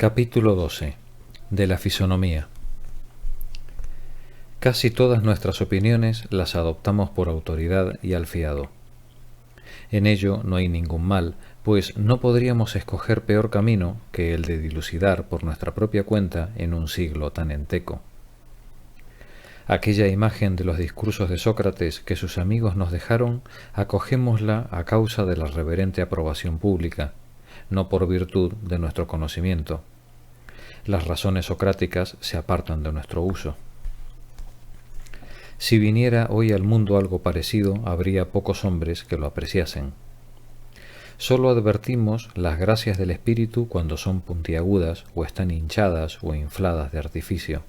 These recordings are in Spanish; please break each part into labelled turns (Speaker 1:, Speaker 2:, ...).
Speaker 1: Capítulo 12. De la fisonomía. Casi todas nuestras opiniones las adoptamos por autoridad y al fiado. En ello no hay ningún mal, pues no podríamos escoger peor camino que el de dilucidar por nuestra propia cuenta en un siglo tan enteco. Aquella imagen de los discursos de Sócrates que sus amigos nos dejaron, acogémosla a causa de la reverente aprobación pública, no por virtud de nuestro conocimiento. Las razones socráticas se apartan de nuestro uso. Si viniera hoy al mundo algo parecido, habría pocos hombres que lo apreciasen. Sólo advertimos las gracias del espíritu cuando son puntiagudas o están hinchadas o infladas de artificio.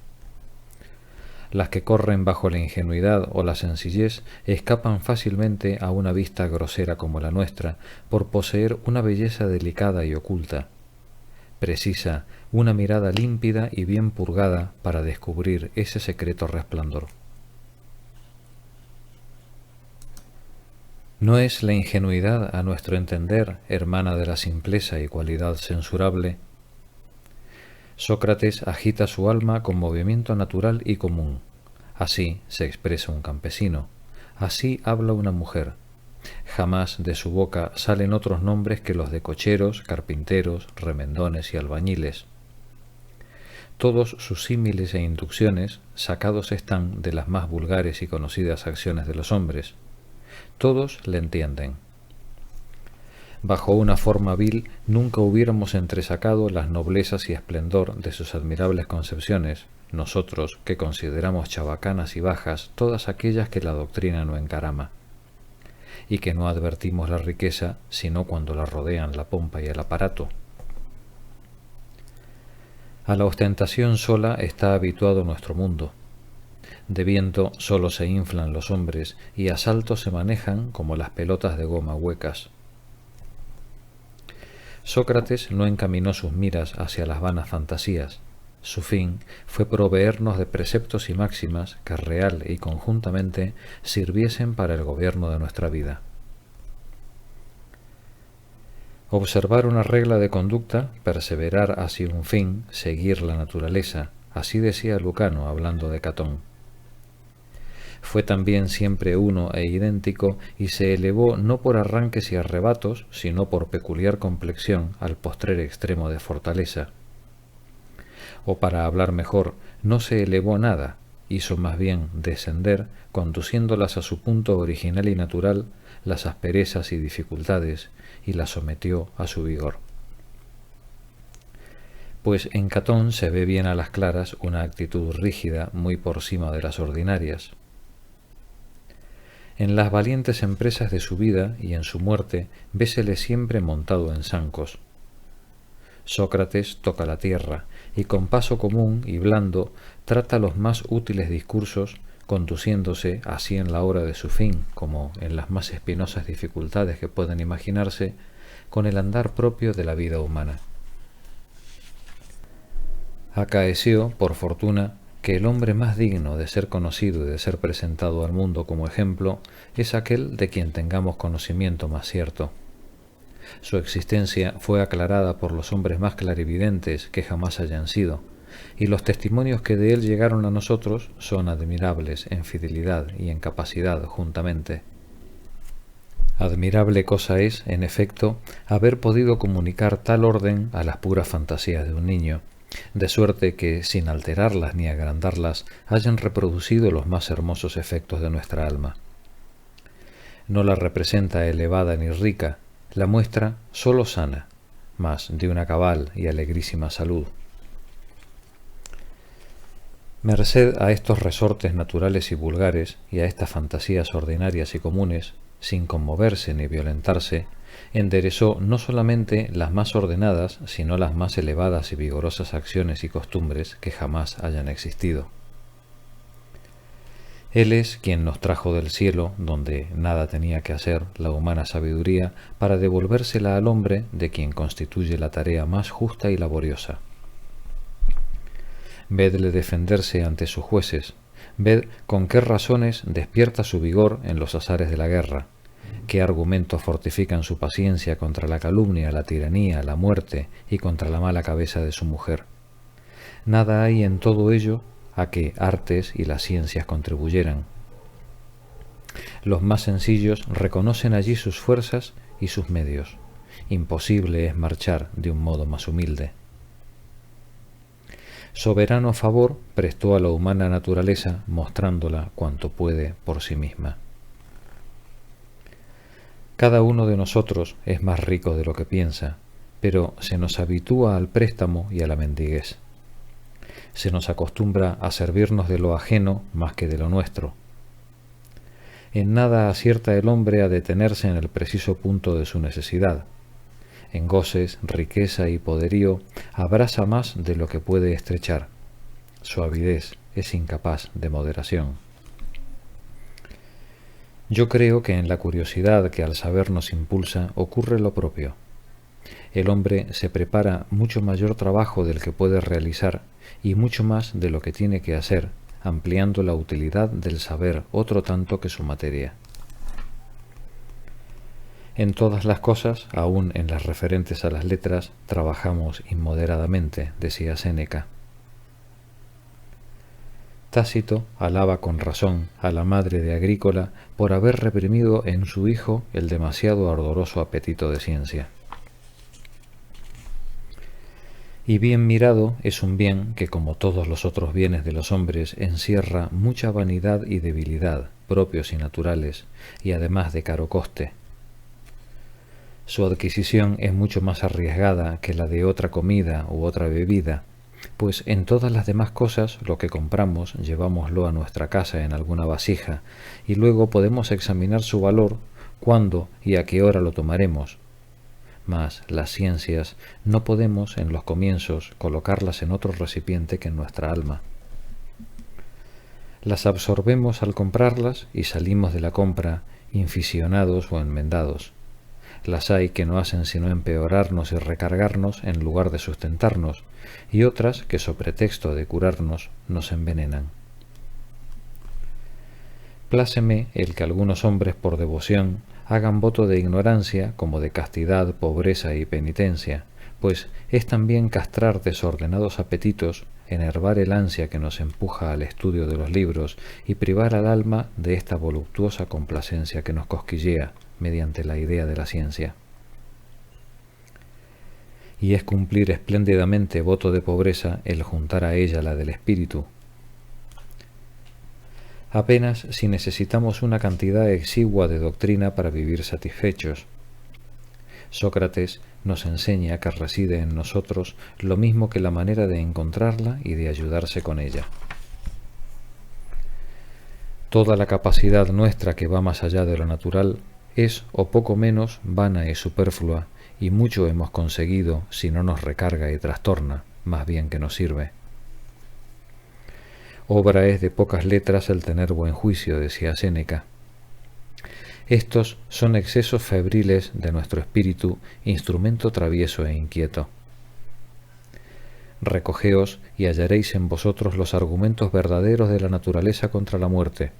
Speaker 1: Las que corren bajo la ingenuidad o la sencillez escapan fácilmente a una vista grosera como la nuestra por poseer una belleza delicada y oculta. Precisa una mirada límpida y bien purgada para descubrir ese secreto resplandor. ¿No es la ingenuidad, a nuestro entender, hermana de la simpleza y cualidad censurable? Sócrates agita su alma con movimiento natural y común. Así se expresa un campesino, así habla una mujer. Jamás de su boca salen otros nombres que los de cocheros, carpinteros, remendones y albañiles. Todos sus símiles e inducciones sacados están de las más vulgares y conocidas acciones de los hombres. Todos le entienden. Bajo una forma vil nunca hubiéramos entresacado las noblezas y esplendor de sus admirables concepciones, nosotros que consideramos chabacanas y bajas todas aquellas que la doctrina no encarama, y que no advertimos la riqueza sino cuando la rodean la pompa y el aparato. A la ostentación sola está habituado nuestro mundo. De viento solo se inflan los hombres y a saltos se manejan como las pelotas de goma huecas. Sócrates no encaminó sus miras hacia las vanas fantasías. Su fin fue proveernos de preceptos y máximas que real y conjuntamente sirviesen para el gobierno de nuestra vida. Observar una regla de conducta, perseverar hacia un fin, seguir la naturaleza, así decía Lucano hablando de Catón. Fue también siempre uno e idéntico y se elevó no por arranques y arrebatos, sino por peculiar complexión al postrer extremo de fortaleza. O para hablar mejor, no se elevó nada, hizo más bien descender, conduciéndolas a su punto original y natural, las asperezas y dificultades, y las sometió a su vigor. Pues en Catón se ve bien a las claras una actitud rígida muy por cima de las ordinarias. En las valientes empresas de su vida y en su muerte vésele siempre montado en zancos. Sócrates toca la tierra y con paso común y blando trata los más útiles discursos, conduciéndose así en la hora de su fin como en las más espinosas dificultades que pueden imaginarse, con el andar propio de la vida humana. Acaeció, por fortuna, que el hombre más digno de ser conocido y de ser presentado al mundo como ejemplo es aquel de quien tengamos conocimiento más cierto. Su existencia fue aclarada por los hombres más clarividentes que jamás hayan sido, y los testimonios que de él llegaron a nosotros son admirables en fidelidad y en capacidad juntamente. Admirable cosa es, en efecto, haber podido comunicar tal orden a las puras fantasías de un niño, de suerte que, sin alterarlas ni agrandarlas, hayan reproducido los más hermosos efectos de nuestra alma. No la representa elevada ni rica, la muestra sólo sana, mas de una cabal y alegrísima salud. Merced a estos resortes naturales y vulgares y a estas fantasías ordinarias y comunes, sin conmoverse ni violentarse, enderezó no solamente las más ordenadas, sino las más elevadas y vigorosas acciones y costumbres que jamás hayan existido. Él es quien nos trajo del cielo, donde nada tenía que hacer la humana sabiduría, para devolvérsela al hombre, de quien constituye la tarea más justa y laboriosa. Vedle defenderse ante sus jueces, ved con qué razones despierta su vigor en los azares de la guerra, ¿Qué argumentos fortifican su paciencia contra la calumnia, la tiranía, la muerte y contra la mala cabeza de su mujer? Nada hay en todo ello a que artes y las ciencias contribuyeran. Los más sencillos reconocen allí sus fuerzas y sus medios. Imposible es marchar de un modo más humilde. Soberano favor prestó a la humana naturaleza, mostrándola cuanto puede por sí misma. Cada uno de nosotros es más rico de lo que piensa, pero se nos habitúa al préstamo y a la mendiguez. Se nos acostumbra a servirnos de lo ajeno más que de lo nuestro. En nada acierta el hombre a detenerse en el preciso punto de su necesidad. En goces, riqueza y poderío abraza más de lo que puede estrechar. Su avidez es incapaz de moderación. Yo creo que en la curiosidad que al saber nos impulsa ocurre lo propio. El hombre se prepara mucho mayor trabajo del que puede realizar y mucho más de lo que tiene que hacer, ampliando la utilidad del saber otro tanto que su materia. En todas las cosas, aun en las referentes a las letras, trabajamos inmoderadamente, decía Séneca. Tácito alaba con razón a la madre de Agrícola por haber reprimido en su hijo el demasiado ardoroso apetito de ciencia. Y bien mirado es un bien que, como todos los otros bienes de los hombres, encierra mucha vanidad y debilidad, propios y naturales, y además de caro coste. Su adquisición es mucho más arriesgada que la de otra comida u otra bebida, pues en todas las demás cosas lo que compramos llevámoslo a nuestra casa en alguna vasija y luego podemos examinar su valor, cuándo y a qué hora lo tomaremos. Mas las ciencias no podemos en los comienzos colocarlas en otro recipiente que en nuestra alma. Las absorbemos al comprarlas y salimos de la compra inficionados o enmendados. Las hay que no hacen sino empeorarnos y recargarnos en lugar de sustentarnos, y otras que, so pretexto de curarnos, nos envenenan. Pláceme el que algunos hombres por devoción hagan voto de ignorancia como de castidad, pobreza y penitencia, pues es también castrar desordenados apetitos, enervar el ansia que nos empuja al estudio de los libros y privar al alma de esta voluptuosa complacencia que nos cosquillea mediante la idea de la ciencia. Y es cumplir espléndidamente voto de pobreza el juntar a ella la del espíritu. Apenas si necesitamos una cantidad exigua de doctrina para vivir satisfechos. Sócrates nos enseña que reside en nosotros lo mismo que la manera de encontrarla y de ayudarse con ella. Toda la capacidad nuestra que va más allá de lo natural es o poco menos vana y superflua, y mucho hemos conseguido si no nos recarga y trastorna, más bien que nos sirve. Obra es de pocas letras el tener buen juicio, decía Séneca. Estos son excesos febriles de nuestro espíritu, instrumento travieso e inquieto. Recogeos y hallaréis en vosotros los argumentos verdaderos de la naturaleza contra la muerte,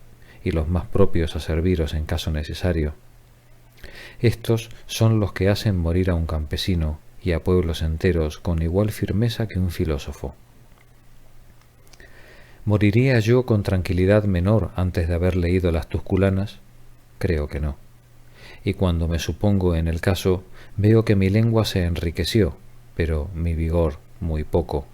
Speaker 1: y los más propios a serviros en caso necesario. Estos son los que hacen morir a un campesino y a pueblos enteros con igual firmeza que un filósofo. ¿Moriría yo con tranquilidad menor antes de haber leído las Tusculanas? Creo que no. Y cuando me supongo en el caso, veo que mi lengua se enriqueció, pero mi vigor muy poco.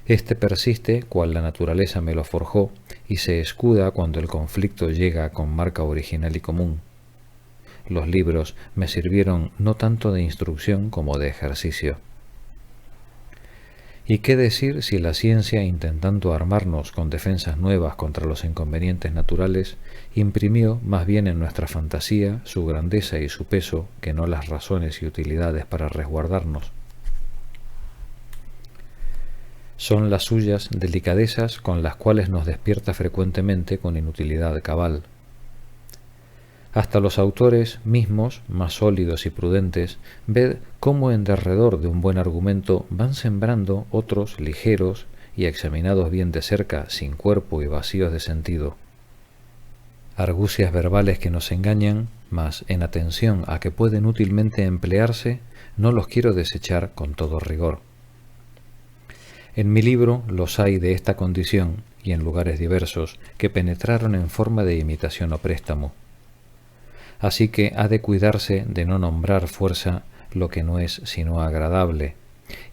Speaker 1: Este persiste cual la naturaleza me lo forjó y se escuda cuando el conflicto llega con marca original y común. Los libros me sirvieron no tanto de instrucción como de ejercicio. ¿Y qué decir si la ciencia, intentando armarnos con defensas nuevas contra los inconvenientes naturales, imprimió más bien en nuestra fantasía su grandeza y su peso que no las razones y utilidades para resguardarnos? Son las suyas delicadezas con las cuales nos despierta frecuentemente con inutilidad cabal. Hasta los autores mismos, más sólidos y prudentes, ved cómo en derredor de un buen argumento van sembrando otros ligeros y examinados bien de cerca, sin cuerpo y vacíos de sentido. argucias verbales que nos engañan, mas en atención a que pueden útilmente emplearse, no los quiero desechar con todo rigor. En mi libro los hay de esta condición, y en lugares diversos, que penetraron en forma de imitación o préstamo. Así que ha de cuidarse de no nombrar fuerza lo que no es sino agradable,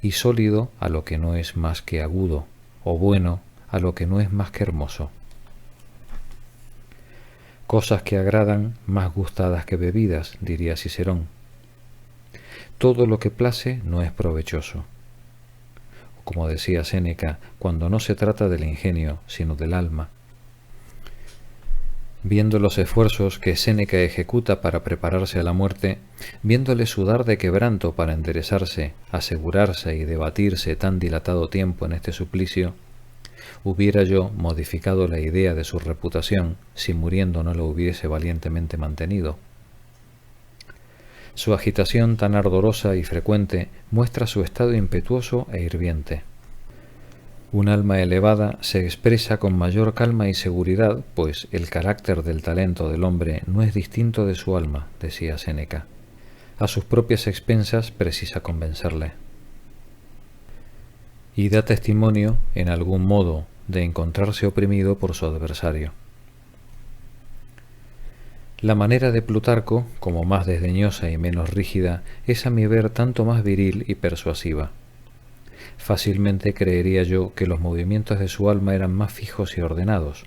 Speaker 1: y sólido a lo que no es más que agudo, o bueno a lo que no es más que hermoso. Cosas que agradan más gustadas que bebidas, diría Cicerón. Todo lo que place no es provechoso. Como decía Séneca, cuando no se trata del ingenio, sino del alma. Viendo los esfuerzos que Séneca ejecuta para prepararse a la muerte, viéndole sudar de quebranto para enderezarse, asegurarse y debatirse tan dilatado tiempo en este suplicio, hubiera yo modificado la idea de su reputación si muriendo no lo hubiese valientemente mantenido. Su agitación tan ardorosa y frecuente muestra su estado impetuoso e hirviente. Un alma elevada se expresa con mayor calma y seguridad, pues el carácter del talento del hombre no es distinto de su alma, decía Séneca. A sus propias expensas precisa convencerle. Y da testimonio, en algún modo, de encontrarse oprimido por su adversario. La manera de Plutarco, como más desdeñosa y menos rígida, es a mi ver tanto más viril y persuasiva. Fácilmente creería yo que los movimientos de su alma eran más fijos y ordenados.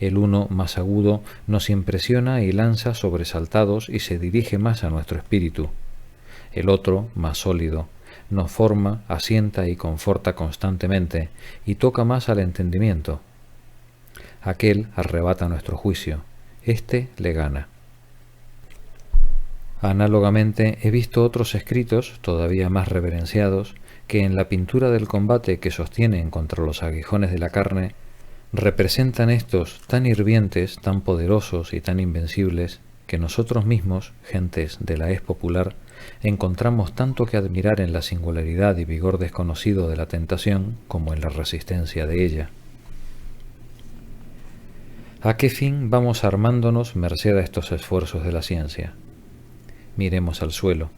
Speaker 1: El uno, más agudo, nos impresiona y lanza sobresaltados y se dirige más a nuestro espíritu. El otro, más sólido, nos forma, asienta y conforta constantemente, y toca más al entendimiento. Aquel arrebata nuestro juicio, éste le gana. Análogamente he visto otros escritos, todavía más reverenciados, que en la pintura del combate que sostienen contra los aguijones de la carne, representan estos tan hirvientes, tan poderosos y tan invencibles, que nosotros mismos, gentes de la hez popular, encontramos tanto que admirar en la singularidad y vigor desconocido de la tentación como en la resistencia de ella. ¿A qué fin vamos armándonos merced a estos esfuerzos de la ciencia? Miremos al suelo,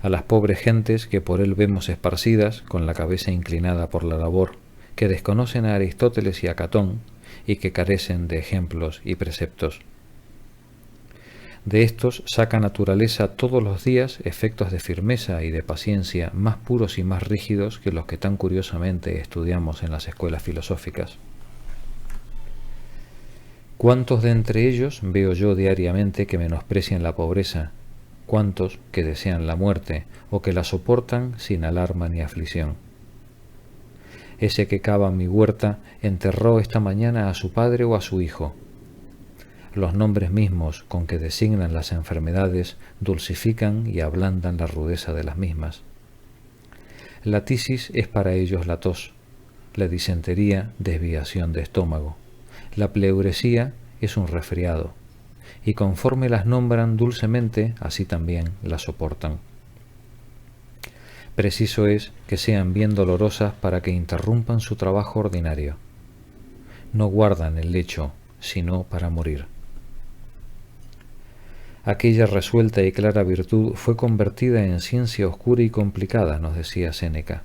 Speaker 1: a las pobres gentes que por él vemos esparcidas, con la cabeza inclinada por la labor, que desconocen a Aristóteles y a Catón, y que carecen de ejemplos y preceptos. De estos saca naturaleza todos los días efectos de firmeza y de paciencia más puros y más rígidos que los que tan curiosamente estudiamos en las escuelas filosóficas. ¿Cuántos de entre ellos veo yo diariamente que menosprecian la pobreza? ¿Cuántos que desean la muerte o que la soportan sin alarma ni aflicción? Ese que cava mi huerta enterró esta mañana a su padre o a su hijo. Los nombres mismos con que designan las enfermedades dulcifican y ablandan la rudeza de las mismas. La tisis es para ellos la tos, la disentería desviación de estómago, la pleuresía es un resfriado, y conforme las nombran dulcemente, así también las soportan. Preciso es que sean bien dolorosas para que interrumpan su trabajo ordinario. No guardan el lecho, sino para morir. Aquella resuelta y clara virtud fue convertida en ciencia oscura y complicada, nos decía Séneca.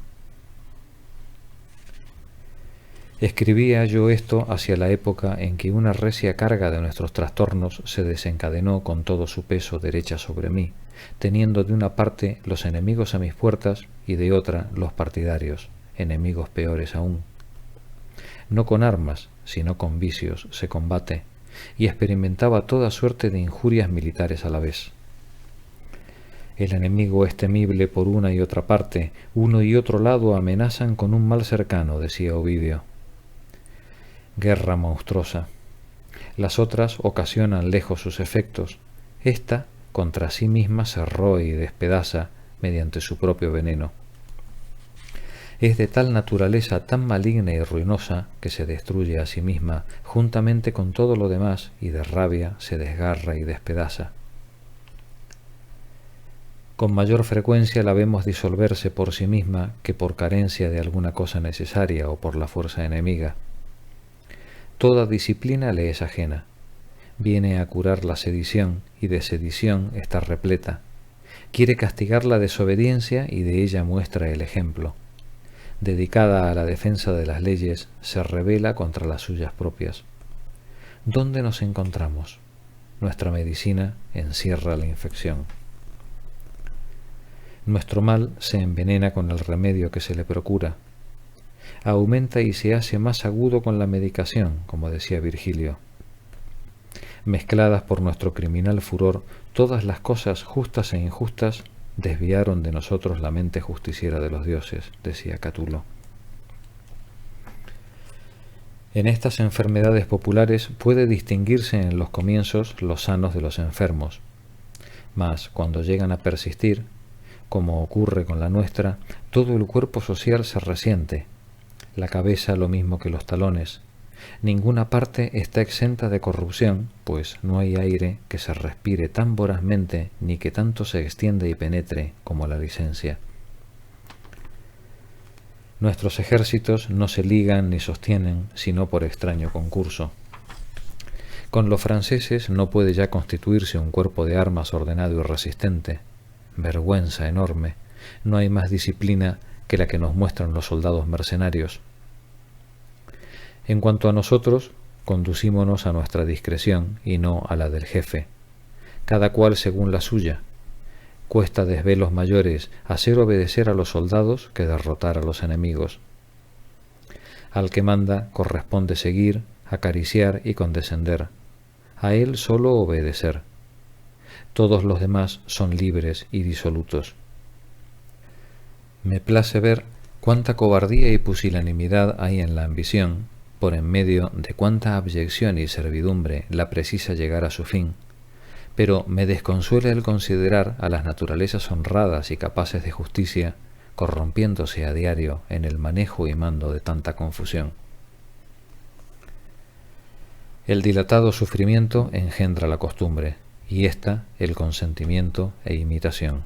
Speaker 1: Escribía yo esto hacia la época en que una recia carga de nuestros trastornos se desencadenó con todo su peso derecha sobre mí, teniendo de una parte los enemigos a mis puertas y de otra los partidarios, enemigos peores aún. No con armas, sino con vicios se combate, y experimentaba toda suerte de injurias militares a la vez. El enemigo es temible por una y otra parte, uno y otro lado amenazan con un mal cercano, decía Ovidio. Guerra monstruosa. Las otras ocasionan lejos sus efectos. Esta contra sí misma se roe y despedaza mediante su propio veneno. Es de tal naturaleza tan maligna y ruinosa que se destruye a sí misma juntamente con todo lo demás y de rabia se desgarra y despedaza. Con mayor frecuencia la vemos disolverse por sí misma que por carencia de alguna cosa necesaria o por la fuerza enemiga. Toda disciplina le es ajena, viene a curar la sedición, y de sedición está repleta. Quiere castigar la desobediencia, y de ella muestra el ejemplo. Dedicada a la defensa de las leyes, se rebela contra las suyas propias. ¿Dónde nos encontramos? Nuestra medicina encierra la infección. Nuestro mal se envenena con el remedio que se le procura. Aumenta y se hace más agudo con la medicación, como decía Virgilio. Mezcladas por nuestro criminal furor, todas las cosas justas e injustas desviaron de nosotros la mente justiciera de los dioses, decía Catulo. En estas enfermedades populares puede distinguirse en los comienzos los sanos de los enfermos, mas cuando llegan a persistir, como ocurre con la nuestra, todo el cuerpo social se resiente, la cabeza lo mismo que los talones. Ninguna parte está exenta de corrupción, pues no hay aire que se respire tan vorazmente ni que tanto se extienda y penetre como la licencia. Nuestros ejércitos no se ligan ni sostienen sino por extraño concurso. Con los franceses no puede ya constituirse un cuerpo de armas ordenado y resistente. Vergüenza enorme. No hay más disciplina que la que nos muestran los soldados mercenarios. En cuanto a nosotros, conducímonos a nuestra discreción y no a la del jefe, cada cual según la suya. Cuesta desvelos mayores hacer obedecer a los soldados que derrotar a los enemigos. Al que manda corresponde seguir, acariciar y condescender. A él solo obedecer. Todos los demás son libres y disolutos. Me place ver cuánta cobardía y pusilanimidad hay en la ambición, por en medio de cuánta abyección y servidumbre la precisa llegar a su fin, pero me desconsuela el considerar a las naturalezas honradas y capaces de justicia corrompiéndose a diario en el manejo y mando de tanta confusión. El dilatado sufrimiento engendra la costumbre, y ésta el consentimiento e imitación.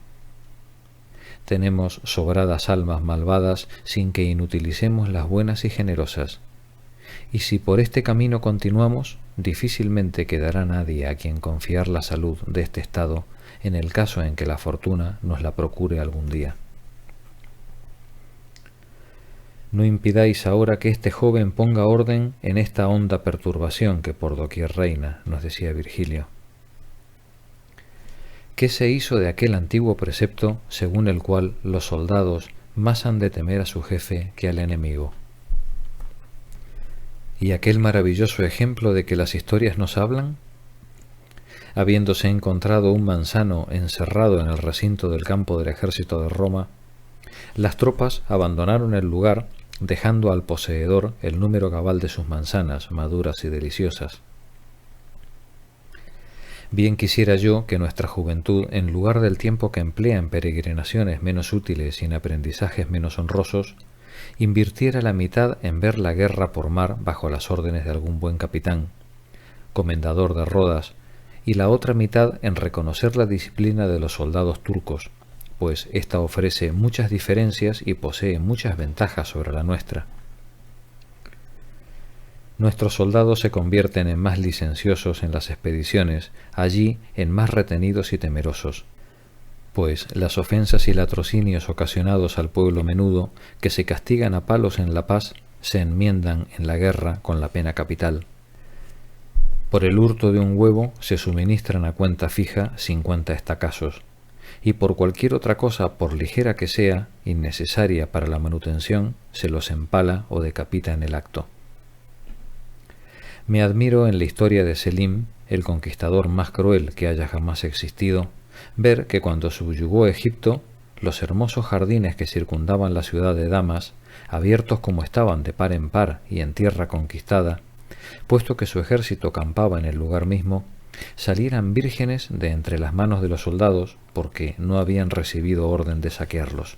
Speaker 1: Tenemos sobradas almas malvadas sin que inutilicemos las buenas y generosas, y si por este camino continuamos, difícilmente quedará nadie a quien confiar la salud de este estado en el caso en que la fortuna nos la procure algún día. No impidáis ahora que este joven ponga orden en esta honda perturbación que por doquier reina, nos decía Virgilio. ¿Qué se hizo de aquel antiguo precepto según el cual los soldados más han de temer a su jefe que al enemigo? ¿Y aquel maravilloso ejemplo de que las historias nos hablan? Habiéndose encontrado un manzano encerrado en el recinto del campo del ejército de Roma, las tropas abandonaron el lugar, dejando al poseedor el número cabal de sus manzanas, maduras y deliciosas. Bien quisiera yo que nuestra juventud, en lugar del tiempo que emplea en peregrinaciones menos útiles y en aprendizajes menos honrosos, invirtiera la mitad en ver la guerra por mar bajo las órdenes de algún buen capitán, comendador de Rodas, y la otra mitad en reconocer la disciplina de los soldados turcos, pues ésta ofrece muchas diferencias y posee muchas ventajas sobre la nuestra. Nuestros soldados se convierten en más licenciosos en las expediciones, allí en más retenidos y temerosos, pues las ofensas y latrocinios ocasionados al pueblo menudo, que se castigan a palos en la paz, se enmiendan en la guerra con la pena capital. Por el hurto de un huevo se suministran a cuenta fija 50 estacazos, y por cualquier otra cosa, por ligera que sea, innecesaria para la manutención, se los empala o decapita en el acto. Me admiro en la historia de Selim, el conquistador más cruel que haya jamás existido, ver que cuando subyugó Egipto, los hermosos jardines que circundaban la ciudad de Damas, abiertos como estaban de par en par y en tierra conquistada, puesto que su ejército campaba en el lugar mismo, salieran vírgenes de entre las manos de los soldados porque no habían recibido orden de saquearlos.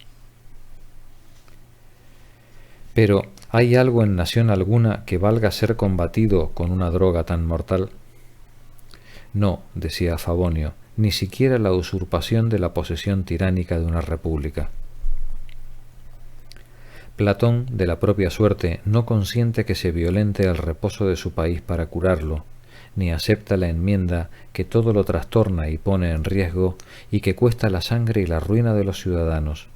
Speaker 1: Pero, ¿hay algo en nación alguna que valga ser combatido con una droga tan mortal? No, decía Favonio, ni siquiera la usurpación de la posesión tiránica de una república. Platón, de la propia suerte, no consiente que se violente el reposo de su país para curarlo, ni acepta la enmienda que todo lo trastorna y pone en riesgo y que cuesta la sangre y la ruina de los ciudadanos.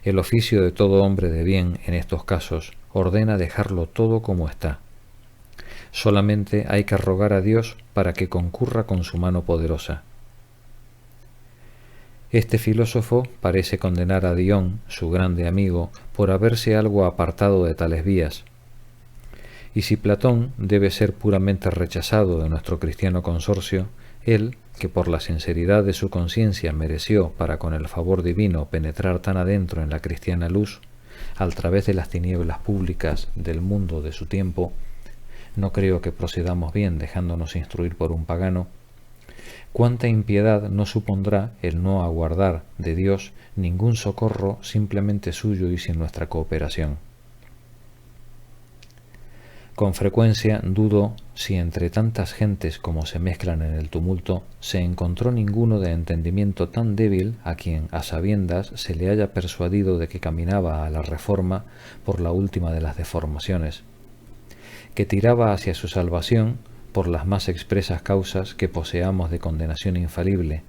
Speaker 1: El oficio de todo hombre de bien en estos casos ordena dejarlo todo como está. Solamente hay que rogar a Dios para que concurra con su mano poderosa. Este filósofo parece condenar a Dion, su grande amigo, por haberse algo apartado de tales vías. Y si Platón debe ser puramente rechazado de nuestro cristiano consorcio, él, que por la sinceridad de su conciencia mereció para con el favor divino penetrar tan adentro en la cristiana luz, al través de las tinieblas públicas del mundo de su tiempo, no creo que procedamos bien dejándonos instruir por un pagano. ¿Cuánta impiedad no supondrá el no aguardar de Dios ningún socorro simplemente suyo y sin nuestra cooperación? Con frecuencia dudo si entre tantas gentes como se mezclan en el tumulto se encontró ninguno de entendimiento tan débil a quien a sabiendas se le haya persuadido de que caminaba a la reforma por la última de las deformaciones, que tiraba hacia su salvación por las más expresas causas que poseamos de condenación infalible,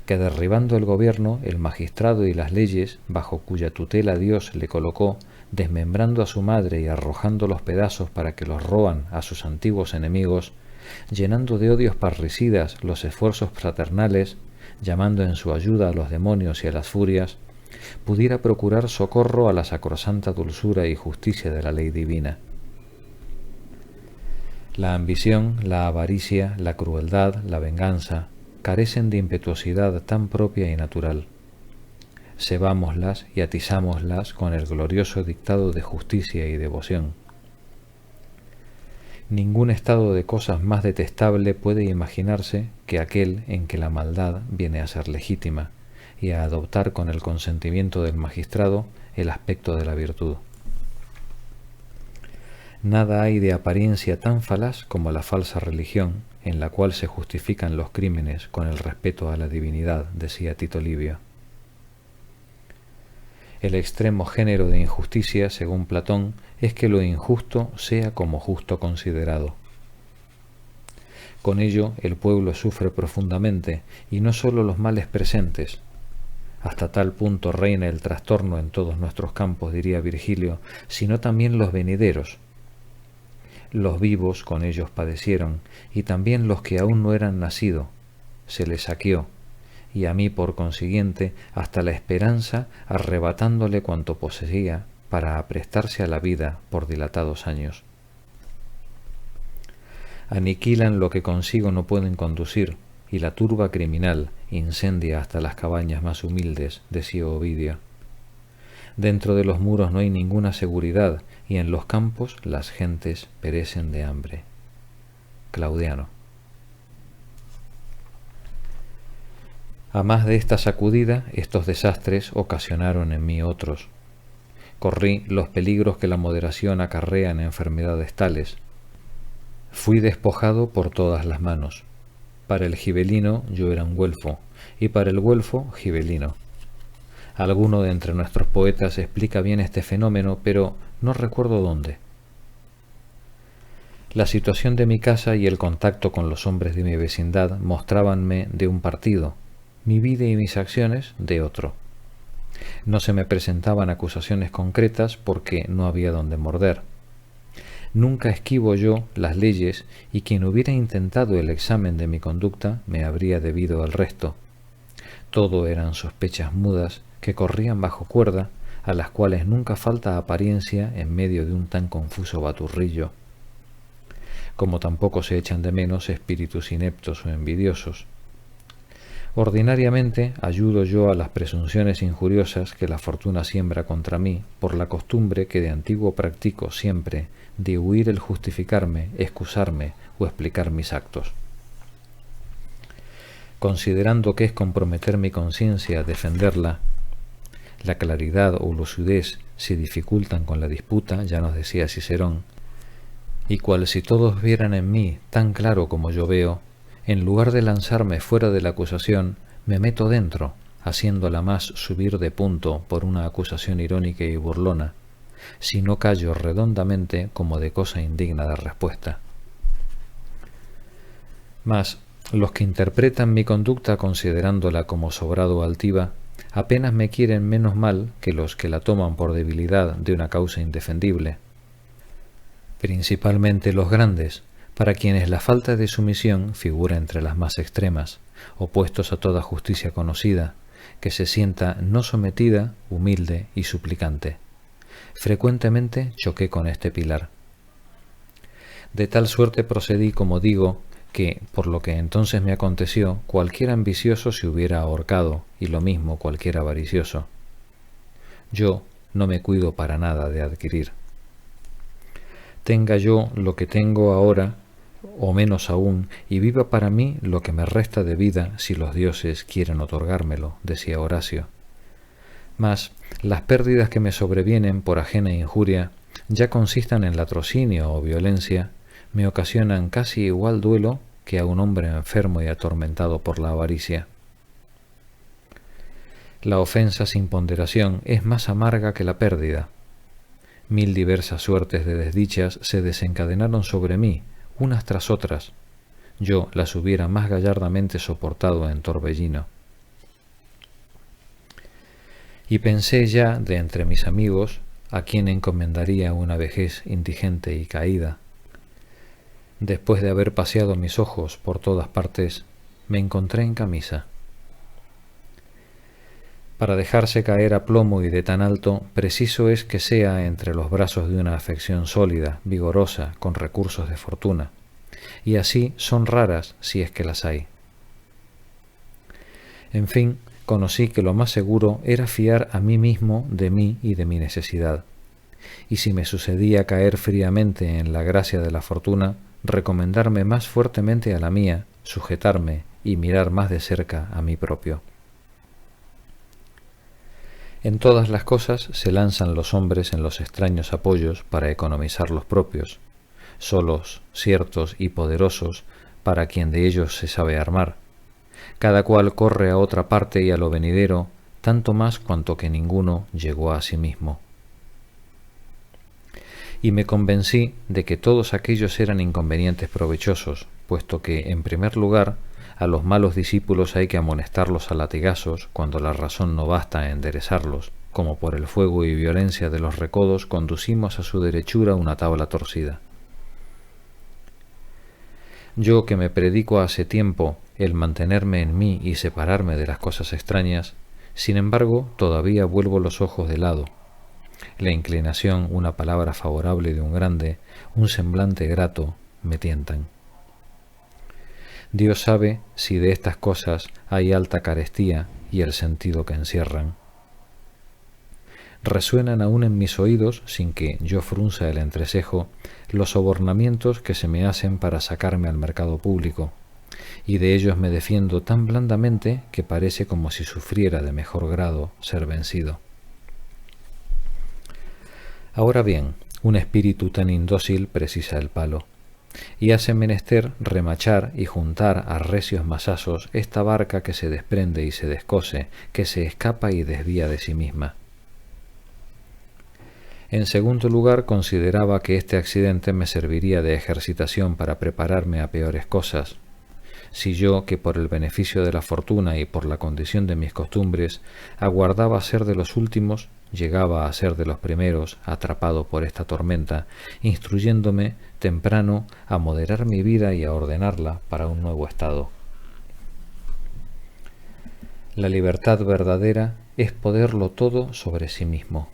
Speaker 1: que derribando el gobierno, el magistrado y las leyes bajo cuya tutela Dios le colocó, desmembrando a su madre y arrojando los pedazos para que los roan a sus antiguos enemigos, llenando de odios parricidas los esfuerzos fraternales, llamando en su ayuda a los demonios y a las furias, pudiera procurar socorro a la sacrosanta dulzura y justicia de la ley divina. La ambición, la avaricia, la crueldad, la venganza, carecen de impetuosidad tan propia y natural. Cebámoslas y atizámoslas con el glorioso dictado de justicia y devoción. Ningún estado de cosas más detestable puede imaginarse que aquel en que la maldad viene a ser legítima y a adoptar con el consentimiento del magistrado el aspecto de la virtud. Nada hay de apariencia tan falaz como la falsa religión, en la cual se justifican los crímenes con el respeto a la divinidad, decía Tito Livio. El extremo género de injusticia, según Platón, es que lo injusto sea como justo considerado. Con ello el pueblo sufre profundamente, y no sólo los males presentes. Hasta tal punto reina el trastorno en todos nuestros campos, diría Virgilio, sino también los venideros. Los vivos con ellos padecieron, y también los que aún no eran nacido. Se les saqueó, y a mí por consiguiente hasta la esperanza, arrebatándole cuanto poseía para aprestarse a la vida por dilatados años. Aniquilan lo que consigo no pueden conducir, y la turba criminal incendia hasta las cabañas más humildes, decía Ovidio. Dentro de los muros no hay ninguna seguridad, y en los campos las gentes perecen de hambre. Claudiano. A más de esta sacudida, estos desastres ocasionaron en mí otros. Corrí los peligros que la moderación acarrea en enfermedades tales. Fui despojado por todas las manos. Para el gibelino yo era un güelfo, y para el güelfo gibelino. Alguno de entre nuestros poetas explica bien este fenómeno, pero no recuerdo dónde. La situación de mi casa y el contacto con los hombres de mi vecindad mostrábanme de un partido, mi vida y mis acciones de otro. No se me presentaban acusaciones concretas porque no había donde morder. Nunca esquivo yo las leyes, y quien hubiera intentado el examen de mi conducta me habría debido al resto. Todo eran sospechas mudas que corrían bajo cuerda, a las cuales nunca falta apariencia en medio de un tan confuso baturrillo. Como tampoco se echan de menos espíritus ineptos o envidiosos. Ordinariamente ayudo yo a las presunciones injuriosas que la fortuna siembra contra mí por la costumbre que de antiguo practico siempre de huir el justificarme, excusarme o explicar mis actos. Considerando que es comprometer mi conciencia defenderla, la claridad o lucidez se dificultan con la disputa, ya nos decía Cicerón, y cual si todos vieran en mí tan claro como yo veo, en lugar de lanzarme fuera de la acusación, me meto dentro, haciéndola más subir de punto por una acusación irónica y burlona, si no callo redondamente como de cosa indigna de respuesta. Mas los que interpretan mi conducta considerándola como sobrado o altiva, apenas me quieren menos mal que los que la toman por debilidad de una causa indefendible. Principalmente los grandes, para quienes la falta de sumisión figura entre las más extremas, opuestos a toda justicia conocida, que se sienta no sometida, humilde y suplicante. Frecuentemente choqué con este pilar. De tal suerte procedí, como digo, que, por lo que entonces me aconteció, cualquier ambicioso se hubiera ahorcado, y lo mismo cualquier avaricioso. Yo no me cuido para nada de adquirir. Tenga yo lo que tengo ahora, o menos aún, y viva para mí lo que me resta de vida si los dioses quieren otorgármelo, decía Horacio. Mas las pérdidas que me sobrevienen por ajena injuria, ya consistan en latrocinio o violencia, me ocasionan casi igual duelo que a un hombre enfermo y atormentado por la avaricia. La ofensa sin ponderación es más amarga que la pérdida. 1000 diversas suertes de desdichas se desencadenaron sobre mí, unas tras otras. Yo las hubiera más gallardamente soportado en Torbellino. Y pensé ya de entre mis amigos a quien encomendaría una vejez indigente y caída. Después de haber paseado mis ojos por todas partes, me encontré en camisa. Para dejarse caer a plomo y de tan alto, preciso es que sea entre los brazos de una afección sólida, vigorosa, con recursos de fortuna, y así son raras si es que las hay. En fin, conocí que lo más seguro era fiar a mí mismo de mí y de mi necesidad, y si me sucedía caer fríamente en la gracia de la fortuna, recomendarme más fuertemente a la mía, sujetarme y mirar más de cerca a mí propio. En todas las cosas se lanzan los hombres en los extraños apoyos para economizar los propios, solos, ciertos y poderosos para quien de ellos se sabe armar. Cada cual corre a otra parte y a lo venidero, tanto más cuanto que ninguno llegó a sí mismo. Y me convencí de que todos aquellos eran inconvenientes provechosos, puesto que, en primer lugar, a los malos discípulos hay que amonestarlos a latigazos cuando la razón no basta a enderezarlos, como por el fuego y violencia de los recodos conducimos a su derechura una tabla torcida. Yo que me predico hace tiempo el mantenerme en mí y separarme de las cosas extrañas, sin embargo todavía vuelvo los ojos de lado. La inclinación, una palabra favorable de un grande, un semblante grato, me tientan. Dios sabe si de estas cosas hay alta carestía y el sentido que encierran. Resuenan aún en mis oídos, sin que yo frunza el entrecejo, los sobornamientos que se me hacen para sacarme al mercado público, y de ellos me defiendo tan blandamente que parece como si sufriera de mejor grado ser vencido. Ahora bien, un espíritu tan indócil precisa el palo, y hace menester remachar y juntar a recios mazazos esta barca que se desprende y se descose, que se escapa y desvía de sí misma. En segundo lugar, consideraba que este accidente me serviría de ejercitación para prepararme a peores cosas. Si yo, que por el beneficio de la fortuna y por la condición de mis costumbres, aguardaba ser de los últimos, llegaba a ser de los primeros, atrapado por esta tormenta, instruyéndome temprano a moderar mi vida y a ordenarla para un nuevo estado. La libertad verdadera es poderlo todo sobre sí mismo.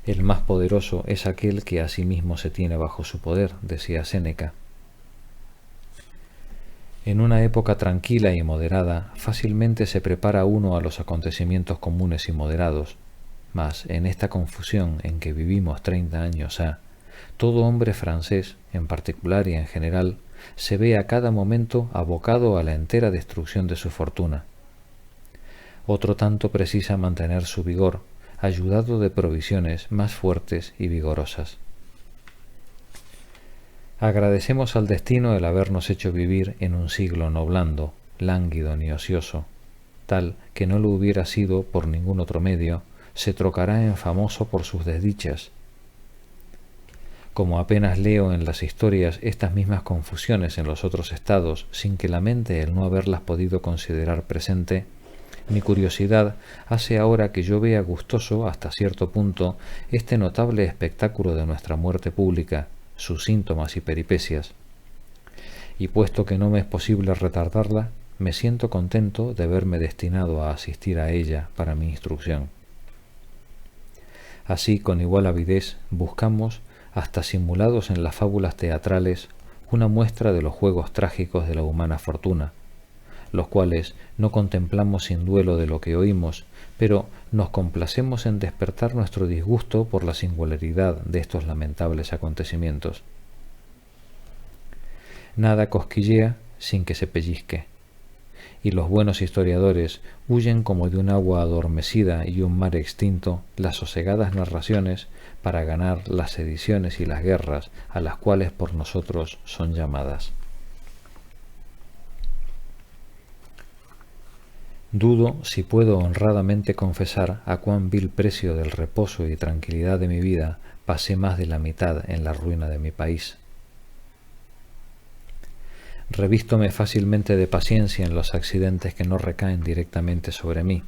Speaker 1: El más poderoso es aquel que a sí mismo se tiene bajo su poder, decía Séneca. En una época tranquila y moderada, fácilmente se prepara uno a los acontecimientos comunes y moderados, mas en esta confusión en que vivimos 30 años ha, todo hombre francés, en particular y en general, se ve a cada momento abocado a la entera destrucción de su fortuna. Otro tanto precisa mantener su vigor, ayudado de provisiones más fuertes y vigorosas. Agradecemos al destino el habernos hecho vivir en un siglo no blando, lánguido ni ocioso, tal que no lo hubiera sido por ningún otro medio, se trocará en famoso por sus desdichas. Como apenas leo en las historias estas mismas confusiones en los otros estados sin que lamente el no haberlas podido considerar presente, mi curiosidad hace ahora que yo vea gustoso hasta cierto punto este notable espectáculo de nuestra muerte pública, sus síntomas y peripecias. Y puesto que no me es posible retardarla, me siento contento de verme destinado a asistir a ella para mi instrucción. Así, con igual avidez, buscamos, hasta simulados en las fábulas teatrales, una muestra de los juegos trágicos de la humana fortuna, los cuales no contemplamos sin duelo de lo que oímos, pero nos complacemos en despertar nuestro disgusto por la singularidad de estos lamentables acontecimientos. Nada cosquillea sin que se pellizque, y los buenos historiadores huyen como de un agua adormecida y un mar extinto las sosegadas narraciones para ganar las sediciones y las guerras a las cuales por nosotros son llamadas. Dudo si puedo honradamente confesar a cuán vil precio del reposo y tranquilidad de mi vida pasé más de la mitad en la ruina de mi país. Revístome fácilmente de paciencia en los accidentes que no recaen directamente sobre mí,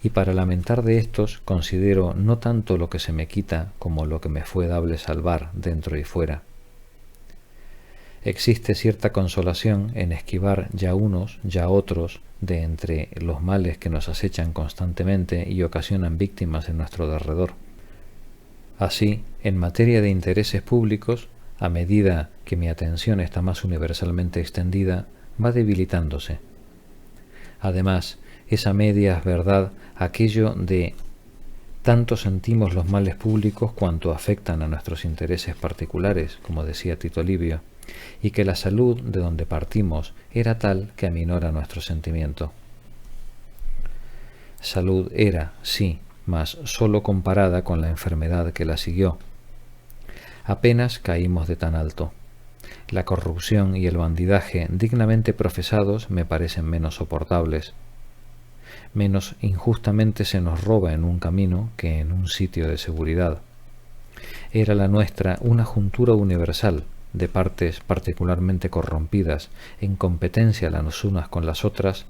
Speaker 1: y para lamentar de estos considero no tanto lo que se me quita como lo que me fue dable salvar dentro y fuera. Existe cierta consolación en esquivar ya unos, ya otros, de entre los males que nos acechan constantemente y ocasionan víctimas en nuestro derredor. Así, en materia de intereses públicos, a medida que mi atención está más universalmente extendida, va debilitándose. Además, es a medias verdad aquello de tanto sentimos los males públicos cuanto afectan a nuestros intereses particulares, como decía Tito Livio, y que la salud de donde partimos era tal que aminora nuestro sentimiento. Salud era, sí, mas sólo comparada con la enfermedad que la siguió. Apenas caímos de tan alto. La corrupción y el bandidaje dignamente profesados me parecen menos soportables. Menos injustamente se nos roba en un camino que en un sitio de seguridad. Era la nuestra una juntura universal de partes particularmente corrompidas, en competencia las unas con las otras,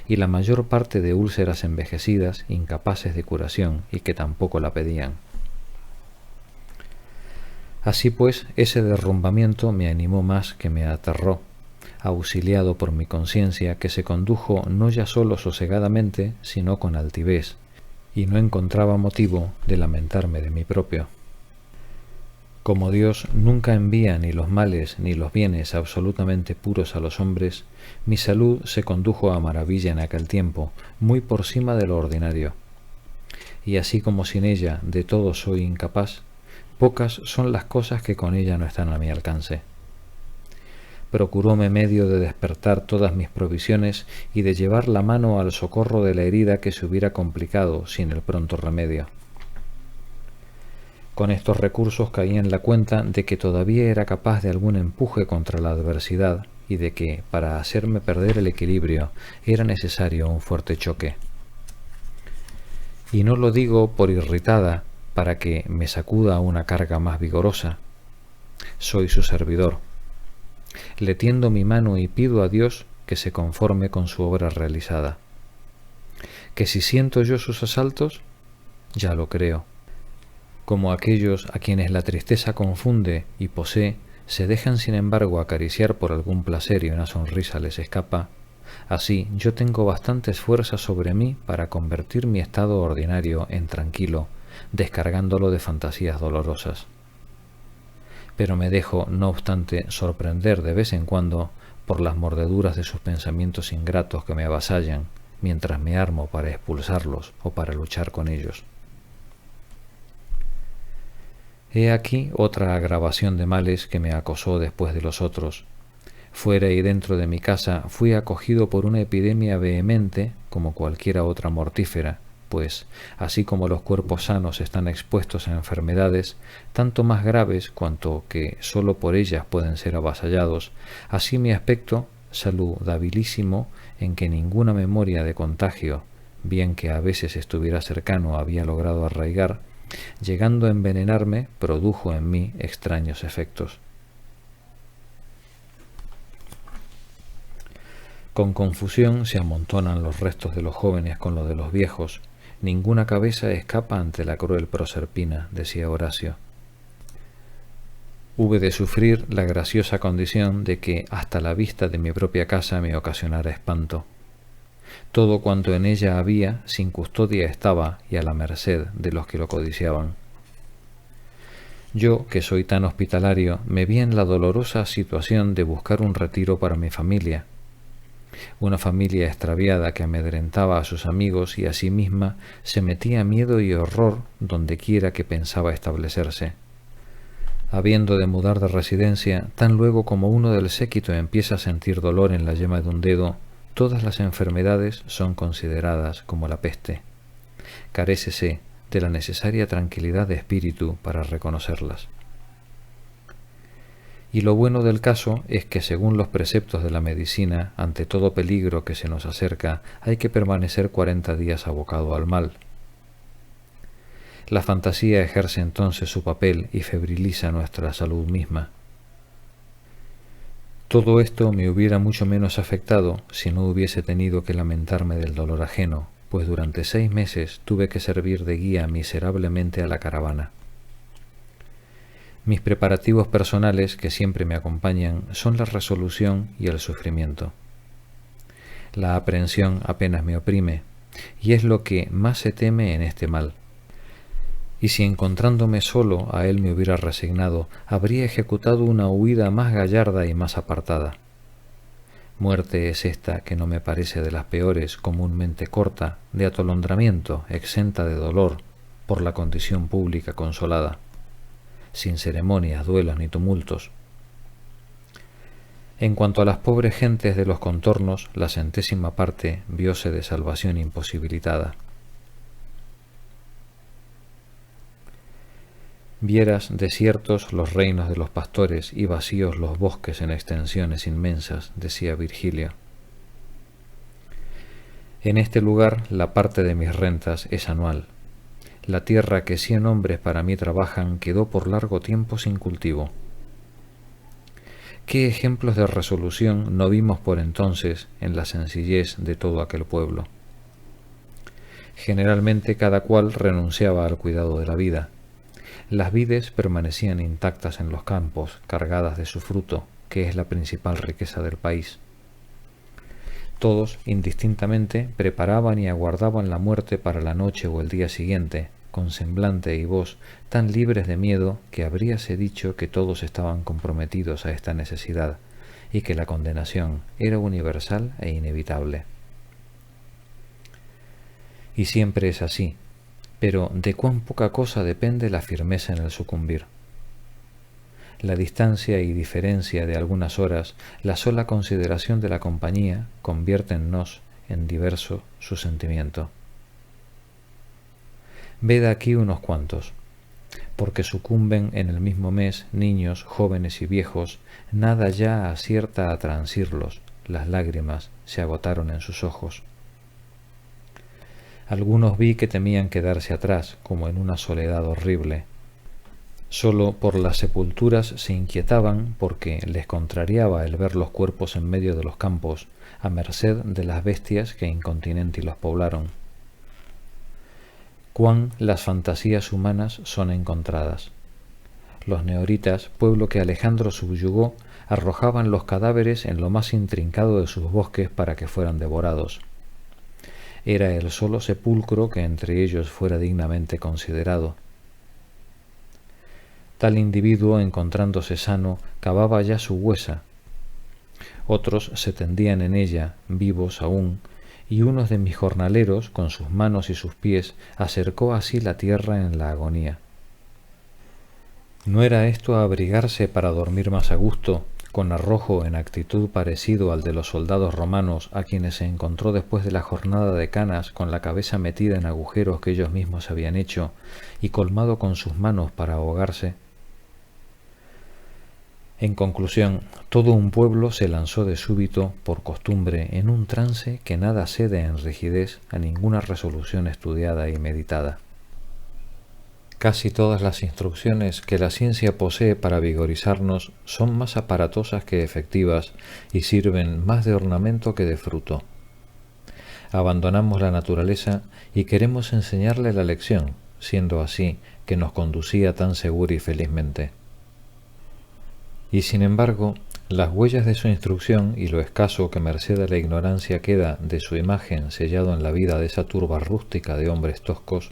Speaker 1: y la mayor parte de úlceras envejecidas, incapaces de curación y que tampoco la pedían. Así pues, ese derrumbamiento me animó más que me aterró, auxiliado por mi conciencia que se condujo no ya solo sosegadamente, sino con altivez, y no encontraba motivo de lamentarme de mí propio. Como Dios nunca envía ni los males ni los bienes absolutamente puros a los hombres, mi salud se condujo a maravilla en aquel tiempo, muy por cima de lo ordinario. Y así como sin ella de todo soy incapaz, pocas son las cosas que con ella no están a mi alcance. Procuróme medio de despertar todas mis provisiones y de llevar la mano al socorro de la herida que se hubiera complicado sin el pronto remedio. Con estos recursos caí en la cuenta de que todavía era capaz de algún empuje contra la adversidad y de que, para hacerme perder el equilibrio, era necesario un fuerte choque. Y no lo digo por irritada, para que me sacuda una carga más vigorosa. Soy su servidor. Le tiendo mi mano y pido a Dios que se conforme con su obra realizada. Que si siento yo sus asaltos, ya lo creo. Como aquellos a quienes la tristeza confunde y posee, se dejan sin embargo acariciar por algún placer y una sonrisa les escapa, así yo tengo bastantes fuerzas sobre mí para convertir mi estado ordinario en tranquilo, descargándolo de fantasías dolorosas. Pero me dejo, no obstante, sorprender de vez en cuando por las mordeduras de sus pensamientos ingratos que me avasallan, mientras me armo para expulsarlos o para luchar con ellos. He aquí otra agravación de males que me acosó después de los otros. Fuera y dentro de mi casa fui acogido por una epidemia vehemente como cualquiera otra mortífera, pues, así como los cuerpos sanos están expuestos a enfermedades, tanto más graves cuanto que sólo por ellas pueden ser avasallados, así mi aspecto, saludabilísimo, en que ninguna memoria de contagio, bien que a veces estuviera cercano, había logrado arraigar, llegando a envenenarme, produjo en mí extraños efectos. Con confusión se amontonan los restos de los jóvenes con los de los viejos. Ninguna cabeza escapa ante la cruel Proserpina, decía Horacio. Hube de sufrir la graciosa condición de que hasta la vista de mi propia casa me ocasionara espanto. Todo cuanto en ella había, sin custodia estaba y a la merced de los que lo codiciaban. Yo, que soy tan hospitalario, me vi en la dolorosa situación de buscar un retiro para mi familia. Una familia extraviada que amedrentaba a sus amigos y a sí misma se metía miedo y horror dondequiera que pensaba establecerse. Habiendo de mudar de residencia, tan luego como uno del séquito empieza a sentir dolor en la yema de un dedo, todas las enfermedades son consideradas como la peste. Carécese de la necesaria tranquilidad de espíritu para reconocerlas. Y lo bueno del caso es que, según los preceptos de la medicina, ante todo peligro que se nos acerca, hay que permanecer 40 días abocado al mal. La fantasía ejerce entonces su papel y febriliza nuestra salud misma. Todo esto me hubiera mucho menos afectado si no hubiese tenido que lamentarme del dolor ajeno, pues durante 6 meses tuve que servir de guía miserablemente a la caravana. Mis preparativos personales, que siempre me acompañan, son la resolución y el sufrimiento. La aprehensión apenas me oprime, y es lo que más se teme en este mal. Y si encontrándome solo a él me hubiera resignado, habría ejecutado una huida más gallarda y más apartada. Muerte es esta que no me parece de las peores, comúnmente corta, de atolondramiento, exenta de dolor, por la condición pública consolada, sin ceremonias, duelos ni tumultos. En cuanto a las pobres gentes de los contornos, la 100ª parte vióse de salvación imposibilitada. Vieras desiertos los reinos de los pastores y vacíos los bosques en extensiones inmensas, decía Virgilio. En este lugar la parte de mis rentas es anual. La tierra que 100 hombres para mí trabajan quedó por largo tiempo sin cultivo. ¿Qué ejemplos de resolución no vimos por entonces en la sencillez de todo aquel pueblo? Generalmente cada cual renunciaba al cuidado de la vida. Las vides permanecían intactas en los campos, cargadas de su fruto, que es la principal riqueza del país. Todos, indistintamente, preparaban y aguardaban la muerte para la noche o el día siguiente, con semblante y voz tan libres de miedo que habríase dicho que todos estaban comprometidos a esta necesidad y que la condenación era universal e inevitable. Y siempre es así. Pero de cuán poca cosa depende la firmeza en el sucumbir. La distancia y diferencia de algunas horas, la sola consideración de la compañía, conviértennos en diverso su sentimiento. Ved aquí unos cuantos, porque sucumben en el mismo mes niños, jóvenes y viejos, nada ya acierta a transirlos, las lágrimas se agotaron en sus ojos. Algunos vi que temían quedarse atrás, como en una soledad horrible. Solo por las sepulturas se inquietaban porque les contrariaba el ver los cuerpos en medio de los campos, a merced de las bestias que incontinenti los poblaron. Cuán las fantasías humanas son encontradas. Los neoritas, pueblo que Alejandro subyugó, arrojaban los cadáveres en lo más intrincado de sus bosques para que fueran devorados. Era el solo sepulcro que entre ellos fuera dignamente considerado. Tal individuo, encontrándose sano, cavaba ya su huesa. Otros se tendían en ella, vivos aún, y uno de mis jornaleros, con sus manos y sus pies, acercó así la tierra en la agonía. ¿No era esto abrigarse para dormir más a gusto, con arrojo en actitud parecido al de los soldados romanos a quienes se encontró después de la jornada de canas con la cabeza metida en agujeros que ellos mismos habían hecho y colmado con sus manos para ahogarse? En conclusión, todo un pueblo se lanzó de súbito, por costumbre, en un trance que nada cede en rigidez a ninguna resolución estudiada y meditada. Casi todas las instrucciones que la ciencia posee para vigorizarnos son más aparatosas que efectivas y sirven más de ornamento que de fruto. Abandonamos la naturaleza y queremos enseñarle la lección, siendo así que nos conducía tan segura y felizmente. Y sin embargo, las huellas de su instrucción y lo escaso que merced a la ignorancia queda de su imagen sellado en la vida de esa turba rústica de hombres toscos,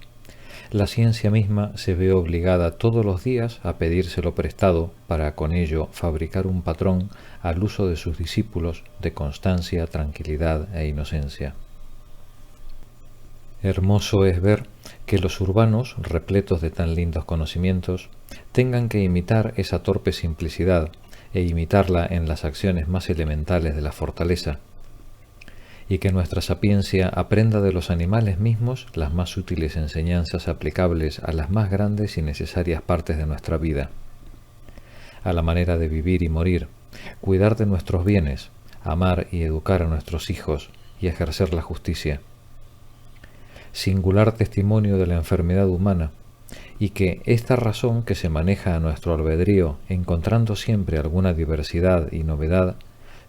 Speaker 1: la ciencia misma se ve obligada todos los días a pedírselo prestado para con ello fabricar un patrón al uso de sus discípulos de constancia, tranquilidad e inocencia. Hermoso es ver que los urbanos, repletos de tan lindos conocimientos, tengan que imitar esa torpe simplicidad e imitarla en las acciones más elementales de la fortaleza, y que nuestra sapiencia aprenda de los animales mismos las más útiles enseñanzas aplicables a las más grandes y necesarias partes de nuestra vida, a la manera de vivir y morir, cuidar de nuestros bienes, amar y educar a nuestros hijos y ejercer la justicia. Singular testimonio de la enfermedad humana, y que esta razón que se maneja a nuestro albedrío, encontrando siempre alguna diversidad y novedad,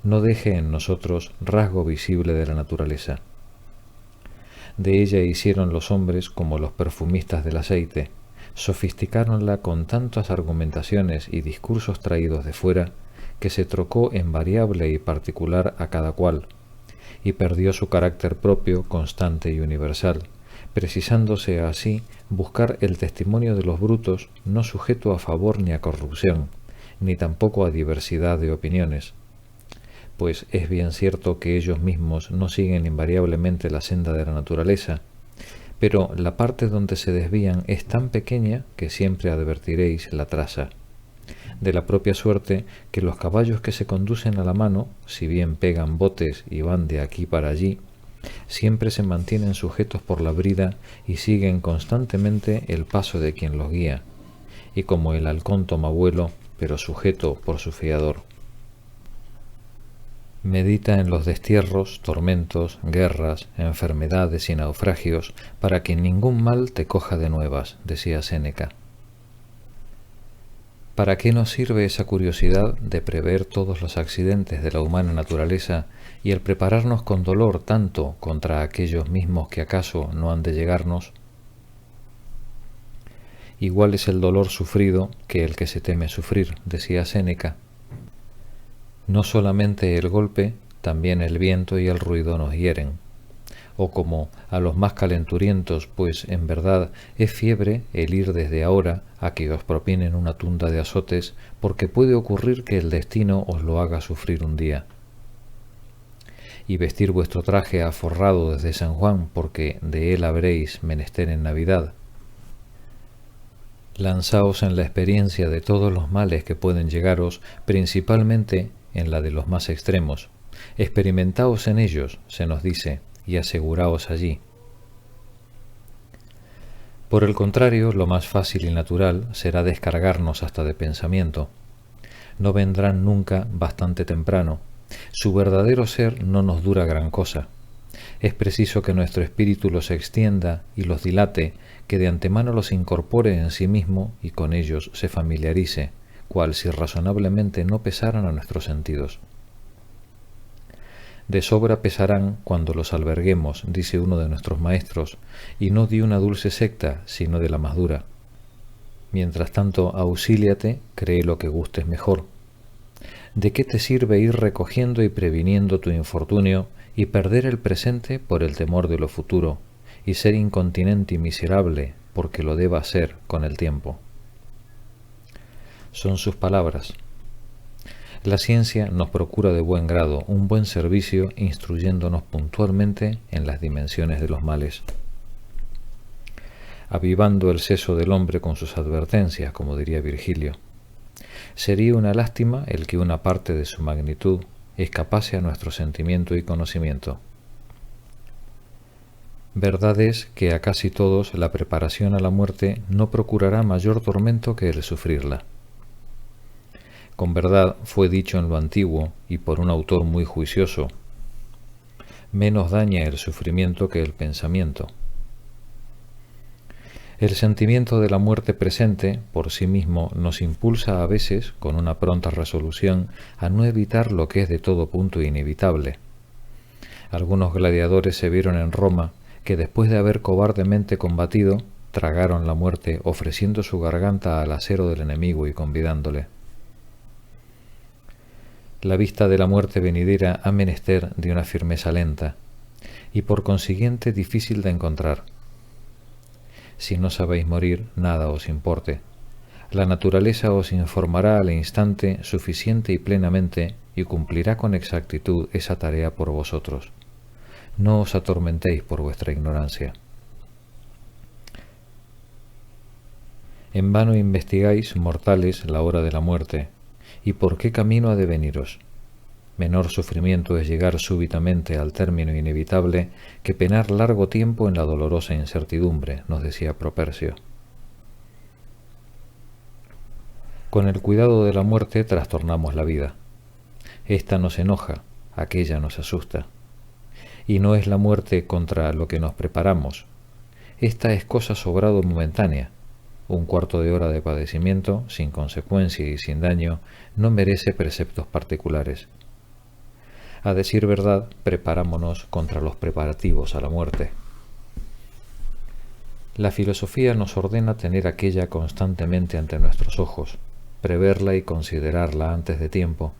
Speaker 1: no deje en nosotros rasgo visible de la naturaleza. De ella hicieron los hombres como los perfumistas del aceite, sofisticáronla con tantas argumentaciones y discursos traídos de fuera, que se trocó en variable y particular a cada cual, y perdió su carácter propio, constante y universal, precisándose así buscar el testimonio de los brutos no sujeto a favor ni a corrupción, ni tampoco a diversidad de opiniones, pues es bien cierto que ellos mismos no siguen invariablemente la senda de la naturaleza, pero la parte donde se desvían es tan pequeña que siempre advertiréis la traza, de la propia suerte que los caballos que se conducen a la mano, si bien pegan botes y van de aquí para allí, siempre se mantienen sujetos por la brida y siguen constantemente el paso de quien los guía, y como el halcón toma vuelo, pero sujeto por su fiador. Medita en los destierros, tormentos, guerras, enfermedades y naufragios, para que ningún mal te coja de nuevas, decía Séneca. ¿Para qué nos sirve esa curiosidad de prever todos los accidentes de la humana naturaleza y el prepararnos con dolor tanto contra aquellos mismos que acaso no han de llegarnos? Igual es el dolor sufrido que el que se teme sufrir, decía Séneca. No solamente el golpe, también el viento y el ruido nos hieren. O como a los más calenturientos, pues en verdad es fiebre el ir desde ahora a que os propinen una tunda de azotes, porque puede ocurrir que el destino os lo haga sufrir un día. Y vestir vuestro traje aforrado desde San Juan, porque de él habréis menester en Navidad. Lanzaos en la experiencia de todos los males que pueden llegaros, principalmente en la de los más extremos. Experimentaos en ellos, se nos dice, y aseguraos allí. Por el contrario, lo más fácil y natural será descargarnos hasta de pensamiento. No vendrán nunca bastante temprano. Su verdadero ser no nos dura gran cosa. Es preciso que nuestro espíritu los extienda y los dilate, que de antemano los incorpore en sí mismo y con ellos se familiarice, cual si razonablemente no pesaran a nuestros sentidos. De sobra pesarán cuando los alberguemos, dice uno de nuestros maestros, y no de una dulce secta, sino de la más dura. Mientras tanto, auxíliate, cree lo que gustes mejor. ¿De qué te sirve ir recogiendo y previniendo tu infortunio y perder el presente por el temor de lo futuro, y ser incontinente y miserable porque lo deba ser con el tiempo? Son sus palabras. La ciencia nos procura de buen grado un buen servicio instruyéndonos puntualmente en las dimensiones de los males, avivando el seso del hombre con sus advertencias, como diría Virgilio. Sería una lástima el que una parte de su magnitud escapase a nuestro sentimiento y conocimiento. Verdad es que a casi todos la preparación a la muerte no procurará mayor tormento que el sufrirla. Con verdad fue dicho en lo antiguo, y por un autor muy juicioso, menos daña el sufrimiento que el pensamiento. El sentimiento de la muerte presente, por sí mismo, nos impulsa a veces, con una pronta resolución, a no evitar lo que es de todo punto inevitable. Algunos gladiadores se vieron en Roma que, después de haber cobardemente combatido, tragaron la muerte ofreciendo su garganta al acero del enemigo y convidándole. La vista de la muerte venidera ha menester de una firmeza lenta y por consiguiente difícil de encontrar. Si no sabéis morir, nada os importe. La naturaleza os informará al instante suficiente y plenamente y cumplirá con exactitud esa tarea por vosotros. No os atormentéis por vuestra ignorancia. En vano investigáis, mortales, la hora de la muerte, y por qué camino ha de veniros. Menor sufrimiento es llegar súbitamente al término inevitable que penar largo tiempo en la dolorosa incertidumbre, nos decía Propercio. Con el cuidado de la muerte trastornamos la vida. Esta nos enoja, aquella nos asusta. Y no es la muerte contra lo que nos preparamos. Esta es cosa sobrado momentánea. Un cuarto de hora de padecimiento, sin consecuencia y sin daño, no merece preceptos particulares. A decir verdad, preparámonos contra los preparativos a la muerte. La filosofía nos ordena tener aquella constantemente ante nuestros ojos, preverla y considerarla antes de tiempo,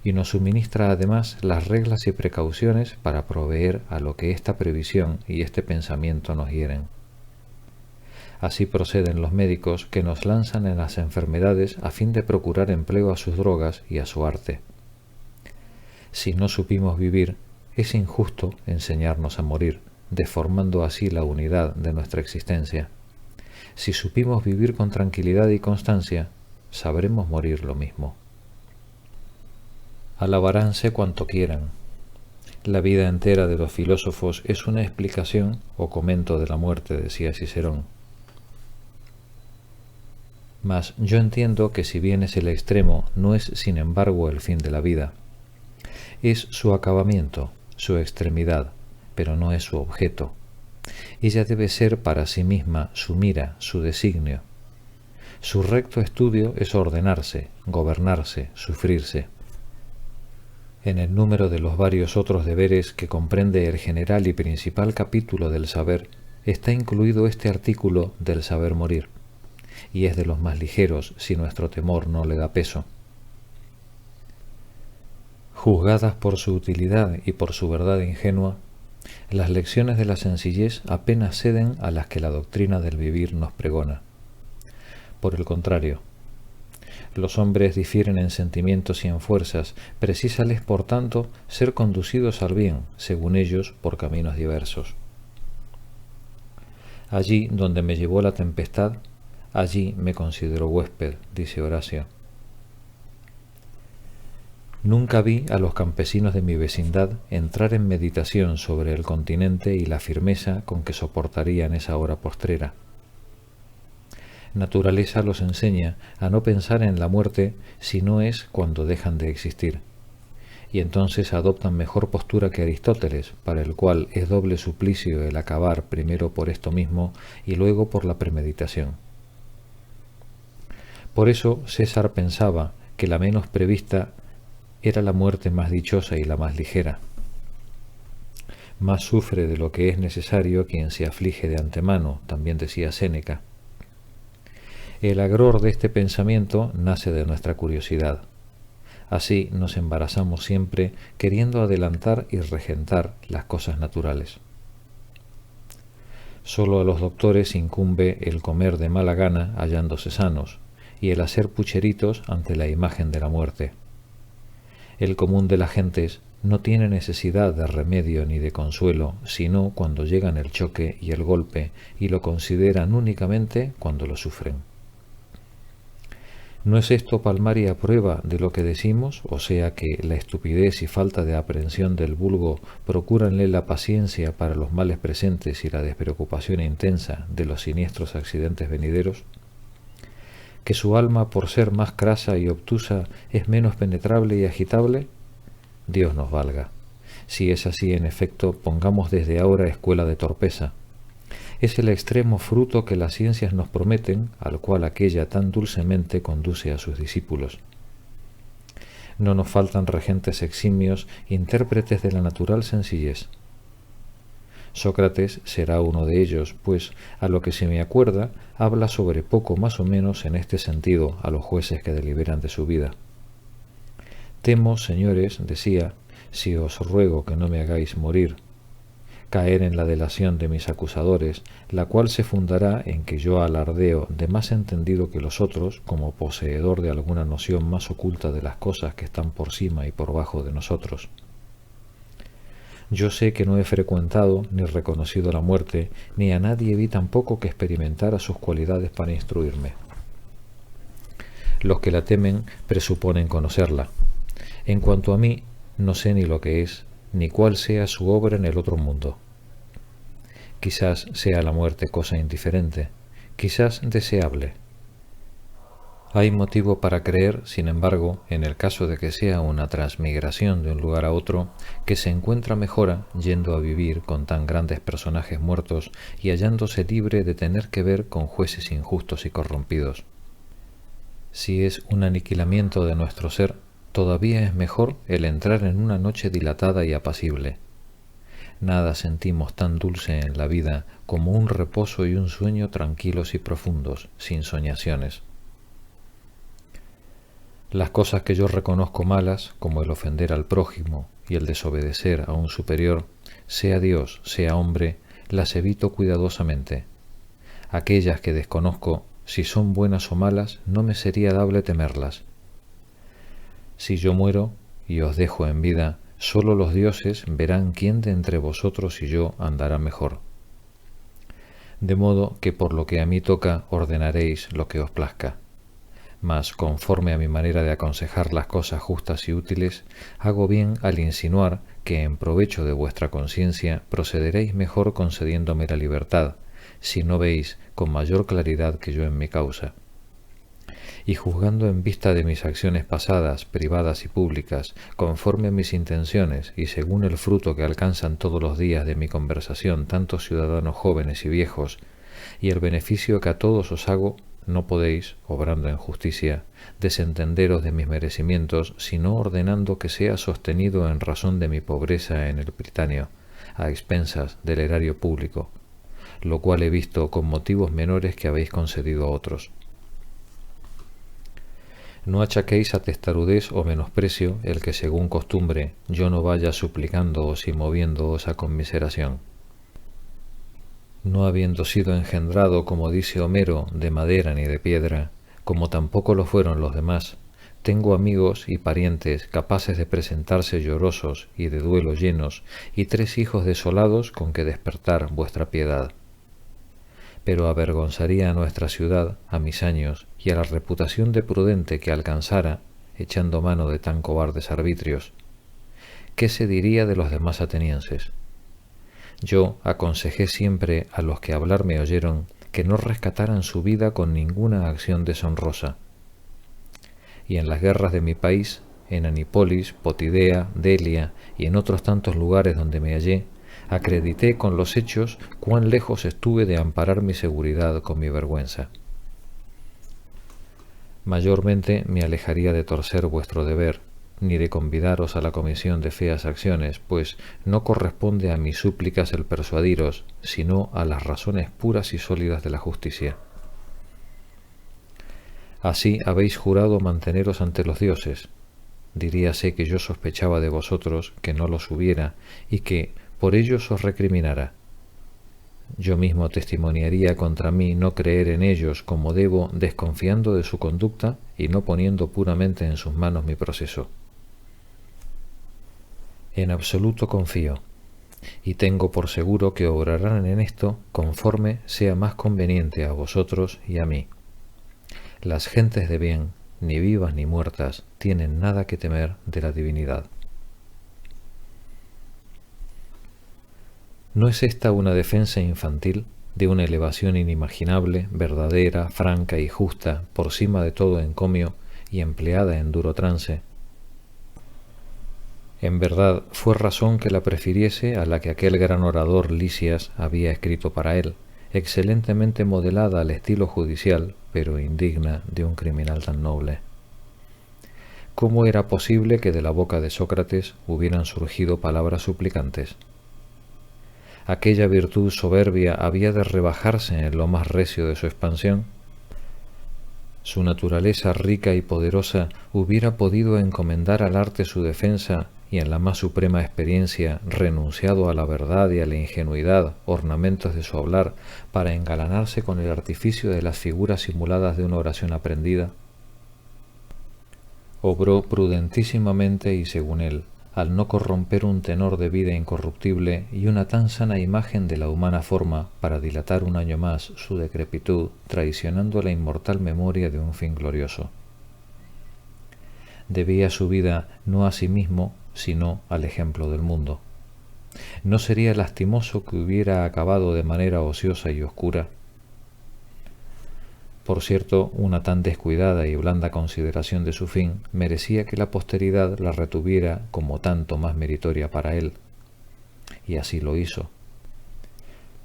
Speaker 1: y nos suministra además las reglas y precauciones para proveer a lo que esta previsión y este pensamiento nos hieren. Así proceden los médicos que nos lanzan en las enfermedades a fin de procurar empleo a sus drogas y a su arte. Si no supimos vivir, es injusto enseñarnos a morir, deformando así la unidad de nuestra existencia. Si supimos vivir con tranquilidad y constancia, sabremos morir lo mismo. Alabaránse cuanto quieran. La vida entera de los filósofos es una explicación o comento de la muerte, decía Cicerón. Mas yo entiendo que si bien es el extremo, no es sin embargo el fin de la vida. Es su acabamiento, su extremidad, pero no es su objeto. Ella debe ser para sí misma su mira, su designio. Su recto estudio es ordenarse, gobernarse, sufrirse. En el número de los varios otros deberes que comprende el general y principal capítulo del saber, está incluido este artículo del saber morir, y es de los más ligeros si nuestro temor no le da peso. Juzgadas por su utilidad y por su verdad ingenua, las lecciones de la sencillez apenas ceden a las que la doctrina del vivir nos pregona. Por el contrario, los hombres difieren en sentimientos y en fuerzas, precisales por tanto ser conducidos al bien, según ellos, por caminos diversos. Allí donde me llevó la tempestad, allí me considero huésped, dice Horacio. Nunca vi a los campesinos de mi vecindad entrar en meditación sobre el continente y la firmeza con que soportarían esa hora postrera. Naturaleza los enseña a no pensar en la muerte si no es cuando dejan de existir, y entonces adoptan mejor postura que Aristóteles, para el cual es doble suplicio el acabar primero por esto mismo y luego por la premeditación. Por eso César pensaba que la menos prevista era la muerte más dichosa y la más ligera. Más sufre de lo que es necesario quien se aflige de antemano, también decía Séneca. El agror de este pensamiento nace de nuestra curiosidad. Así nos embarazamos siempre queriendo adelantar y regentar las cosas naturales. Solo a los doctores incumbe el comer de mala gana hallándose sanos y el hacer pucheritos ante la imagen de la muerte. El común de las gentes no tiene necesidad de remedio ni de consuelo, sino cuando llegan el choque y el golpe, y lo consideran únicamente cuando lo sufren. ¿No es esto palmaria prueba de lo que decimos? O sea que la estupidez y falta de aprehensión del vulgo procúranle la paciencia para los males presentes y la despreocupación intensa de los siniestros accidentes venideros. ¿Que su alma, por ser más crasa y obtusa, es menos penetrable y agitable? Dios nos valga. Si es así, en efecto, pongamos desde ahora escuela de torpeza. es el extremo fruto que las ciencias nos prometen, al cual aquella tan dulcemente conduce a sus discípulos. No nos faltan regentes eximios, intérpretes de la natural sencillez. Sócrates será uno de ellos, pues, a lo que se me acuerda, habla sobre poco más o menos en este sentido a los jueces que deliberan de su vida. Temo, señores, decía, si os ruego que no me hagáis morir, caer en la delación de mis acusadores, la cual se fundará en que yo alardeo de más entendido que los otros, como poseedor de alguna noción más oculta de las cosas que están por cima y por bajo de nosotros. Yo sé que no he frecuentado ni reconocido la muerte, ni a nadie vi tampoco que experimentara sus cualidades para instruirme. Los que la temen presuponen conocerla. En cuanto a mí, no sé ni lo que es, ni cuál sea su obra en el otro mundo. Quizás sea la muerte cosa indiferente, quizás deseable. Hay motivo para creer, sin embargo, en el caso de que sea una transmigración de un lugar a otro, que se encuentra mejora yendo a vivir con tan grandes personajes muertos y hallándose libre de tener que ver con jueces injustos y corrompidos. Si es un aniquilamiento de nuestro ser, todavía es mejor el entrar en una noche dilatada y apacible. Nada sentimos tan dulce en la vida como un reposo y un sueño tranquilos y profundos, sin soñaciones. Las cosas que yo reconozco malas, como el ofender al prójimo y el desobedecer a un superior, sea Dios, sea hombre, las evito cuidadosamente. Aquellas que desconozco, si son buenas o malas, no me sería dable temerlas. Si yo muero y os dejo en vida, sólo los dioses verán quién de entre vosotros y yo andará mejor. De modo que por lo que a mí toca ordenaréis lo que os plazca. Mas, conforme a mi manera de aconsejar las cosas justas y útiles, hago bien al insinuar que en provecho de vuestra conciencia procederéis mejor concediéndome la libertad, si no veis con mayor claridad que yo en mi causa. Y juzgando en vista de mis acciones pasadas, privadas y públicas, conforme a mis intenciones y según el fruto que alcanzan todos los días de mi conversación tantos ciudadanos jóvenes y viejos, y el beneficio que a todos os hago, no podéis, obrando en justicia, desentenderos de mis merecimientos, sino ordenando que sea sostenido en razón de mi pobreza en el Británeo, a expensas del erario público, lo cual he visto con motivos menores que habéis concedido a otros. No achaquéis a testarudez o menosprecio el que según costumbre yo no vaya suplicándoos y moviéndoos a conmiseración. No habiendo sido engendrado, como dice Homero, de madera ni de piedra, como tampoco lo fueron los demás, tengo amigos y parientes capaces de presentarse llorosos y de duelo llenos, y 3 hijos desolados con que despertar vuestra piedad. Pero avergonzaría a nuestra ciudad, a mis años, y a la reputación de prudente que alcanzara, echando mano de tan cobardes arbitrios. ¿Qué se diría de los demás atenienses? Yo aconsejé siempre a los que hablar me oyeron que no rescataran su vida con ninguna acción deshonrosa. Y en las guerras de mi país, en Anipolis, Potidea, Delia y en otros tantos lugares donde me hallé, acredité con los hechos cuán lejos estuve de amparar mi seguridad con mi vergüenza. Mayormente me alejaría de torcer vuestro deber, ni de convidaros a la comisión de feas acciones, pues no corresponde a mis súplicas el persuadiros, sino a las razones puras y sólidas de la justicia. Así habéis jurado manteneros ante los dioses. Diríase que yo sospechaba de vosotros que no los hubiera, y que por ellos os recriminara. Yo mismo testimoniaría contra mí no creer en ellos como debo, desconfiando de su conducta y no poniendo puramente en sus manos mi proceso. En absoluto confío, y tengo por seguro que obrarán en esto conforme sea más conveniente a vosotros y a mí. Las gentes de bien, ni vivas ni muertas, tienen nada que temer de la divinidad. ¿No es esta una defensa infantil de una elevación inimaginable, verdadera, franca y justa, por cima de todo encomio y empleada en duro trance? En verdad, fue razón que la prefiriese a la que aquel gran orador Lisias había escrito para él, excelentemente modelada al estilo judicial, pero indigna de un criminal tan noble. ¿Cómo era posible que de la boca de Sócrates hubieran surgido palabras suplicantes? ¿Aquella virtud soberbia había de rebajarse en lo más recio de su expansión? Su naturaleza rica y poderosa hubiera podido encomendar al arte su defensa y en la más suprema experiencia renunciado a la verdad y a la ingenuidad, ornamentos de su hablar, para engalanarse con el artificio de las figuras simuladas de una oración aprendida. Obró prudentísimamente y según él, al no corromper un tenor de vida incorruptible y una tan sana imagen de la humana forma para dilatar un año más su decrepitud, traicionando la inmortal memoria de un fin glorioso. Debía su vida no a sí mismo, sino al ejemplo del mundo. ¿No sería lastimoso que hubiera acabado de manera ociosa y oscura? Por cierto, una tan descuidada y blanda consideración de su fin merecía que la posteridad la retuviera como tanto más meritoria para él. Y así lo hizo.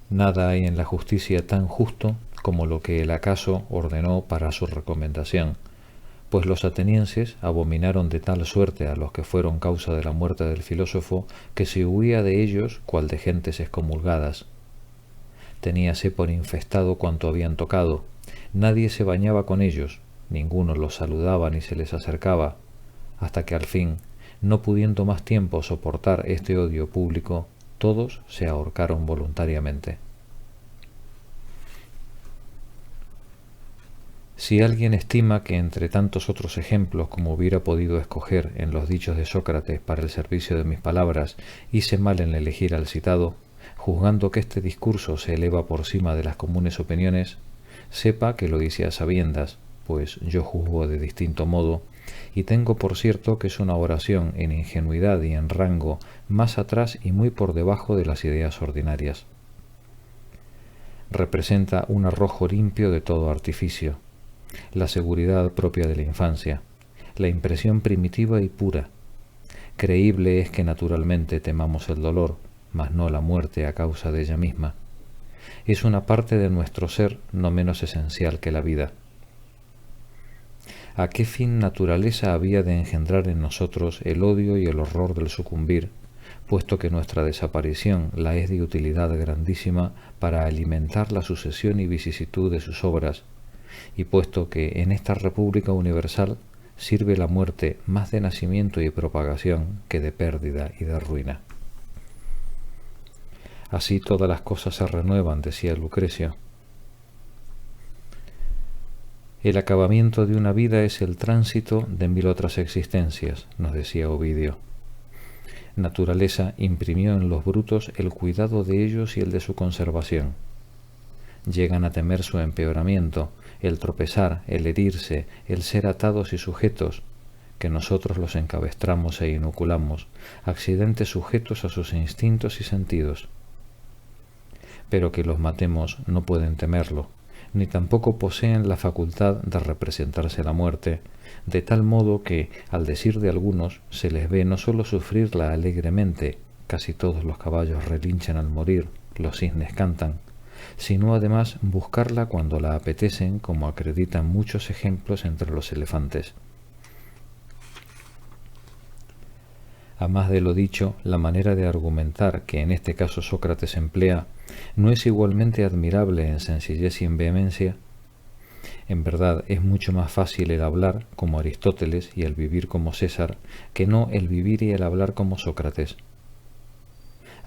Speaker 1: Nada hay en la justicia tan justo como lo que el acaso ordenó para su recomendación, pues los atenienses abominaron de tal suerte a los que fueron causa de la muerte del filósofo que se huía de ellos cual de gentes excomulgadas. Teníase por infestado cuanto habían tocado. Nadie se bañaba con ellos, ninguno los saludaba ni se les acercaba, hasta que al fin, no pudiendo más tiempo soportar este odio público, todos se ahorcaron voluntariamente. Si alguien estima que entre tantos otros ejemplos como hubiera podido escoger en los dichos de Sócrates para el servicio de mis palabras, hice mal en elegir al citado, juzgando que este discurso se eleva por cima de las comunes opiniones, sepa que lo hice a sabiendas, pues yo juzgo de distinto modo, y tengo por cierto que es una oración en ingenuidad y en rango más atrás y muy por debajo de las ideas ordinarias. Representa un arrojo limpio de todo artificio, la seguridad propia de la infancia, la impresión primitiva y pura. Creíble es que naturalmente temamos el dolor, mas no la muerte a causa de ella misma. Es una parte de nuestro ser no menos esencial que la vida. ¿A qué fin naturaleza había de engendrar en nosotros el odio y el horror del sucumbir, puesto que nuestra desaparición la es de utilidad grandísima para alimentar la sucesión y vicisitud de sus obras, y puesto que en esta República Universal sirve la muerte más de nacimiento y propagación que de pérdida y de ruina? Así todas las cosas se renuevan, decía Lucrecio. El acabamiento de una vida es el tránsito de 1000 otras existencias, nos decía Ovidio. Naturaleza imprimió en los brutos el cuidado de ellos y el de su conservación. Llegan a temer su empeoramiento, el tropezar, el herirse, el ser atados y sujetos, que nosotros los encabestramos e inoculamos, accidentes sujetos a sus instintos y sentidos. Pero que los matemos no pueden temerlo, ni tampoco poseen la facultad de representarse la muerte, de tal modo que, al decir de algunos, se les ve no sólo sufrirla alegremente, casi todos los caballos relinchan al morir, los cisnes cantan, sino además buscarla cuando la apetecen, como acreditan muchos ejemplos entre los elefantes. A más de lo dicho, la manera de argumentar que en este caso Sócrates emplea ¿no es igualmente admirable en sencillez y en vehemencia? En verdad es mucho más fácil el hablar como Aristóteles y el vivir como César, que no el vivir y el hablar como Sócrates.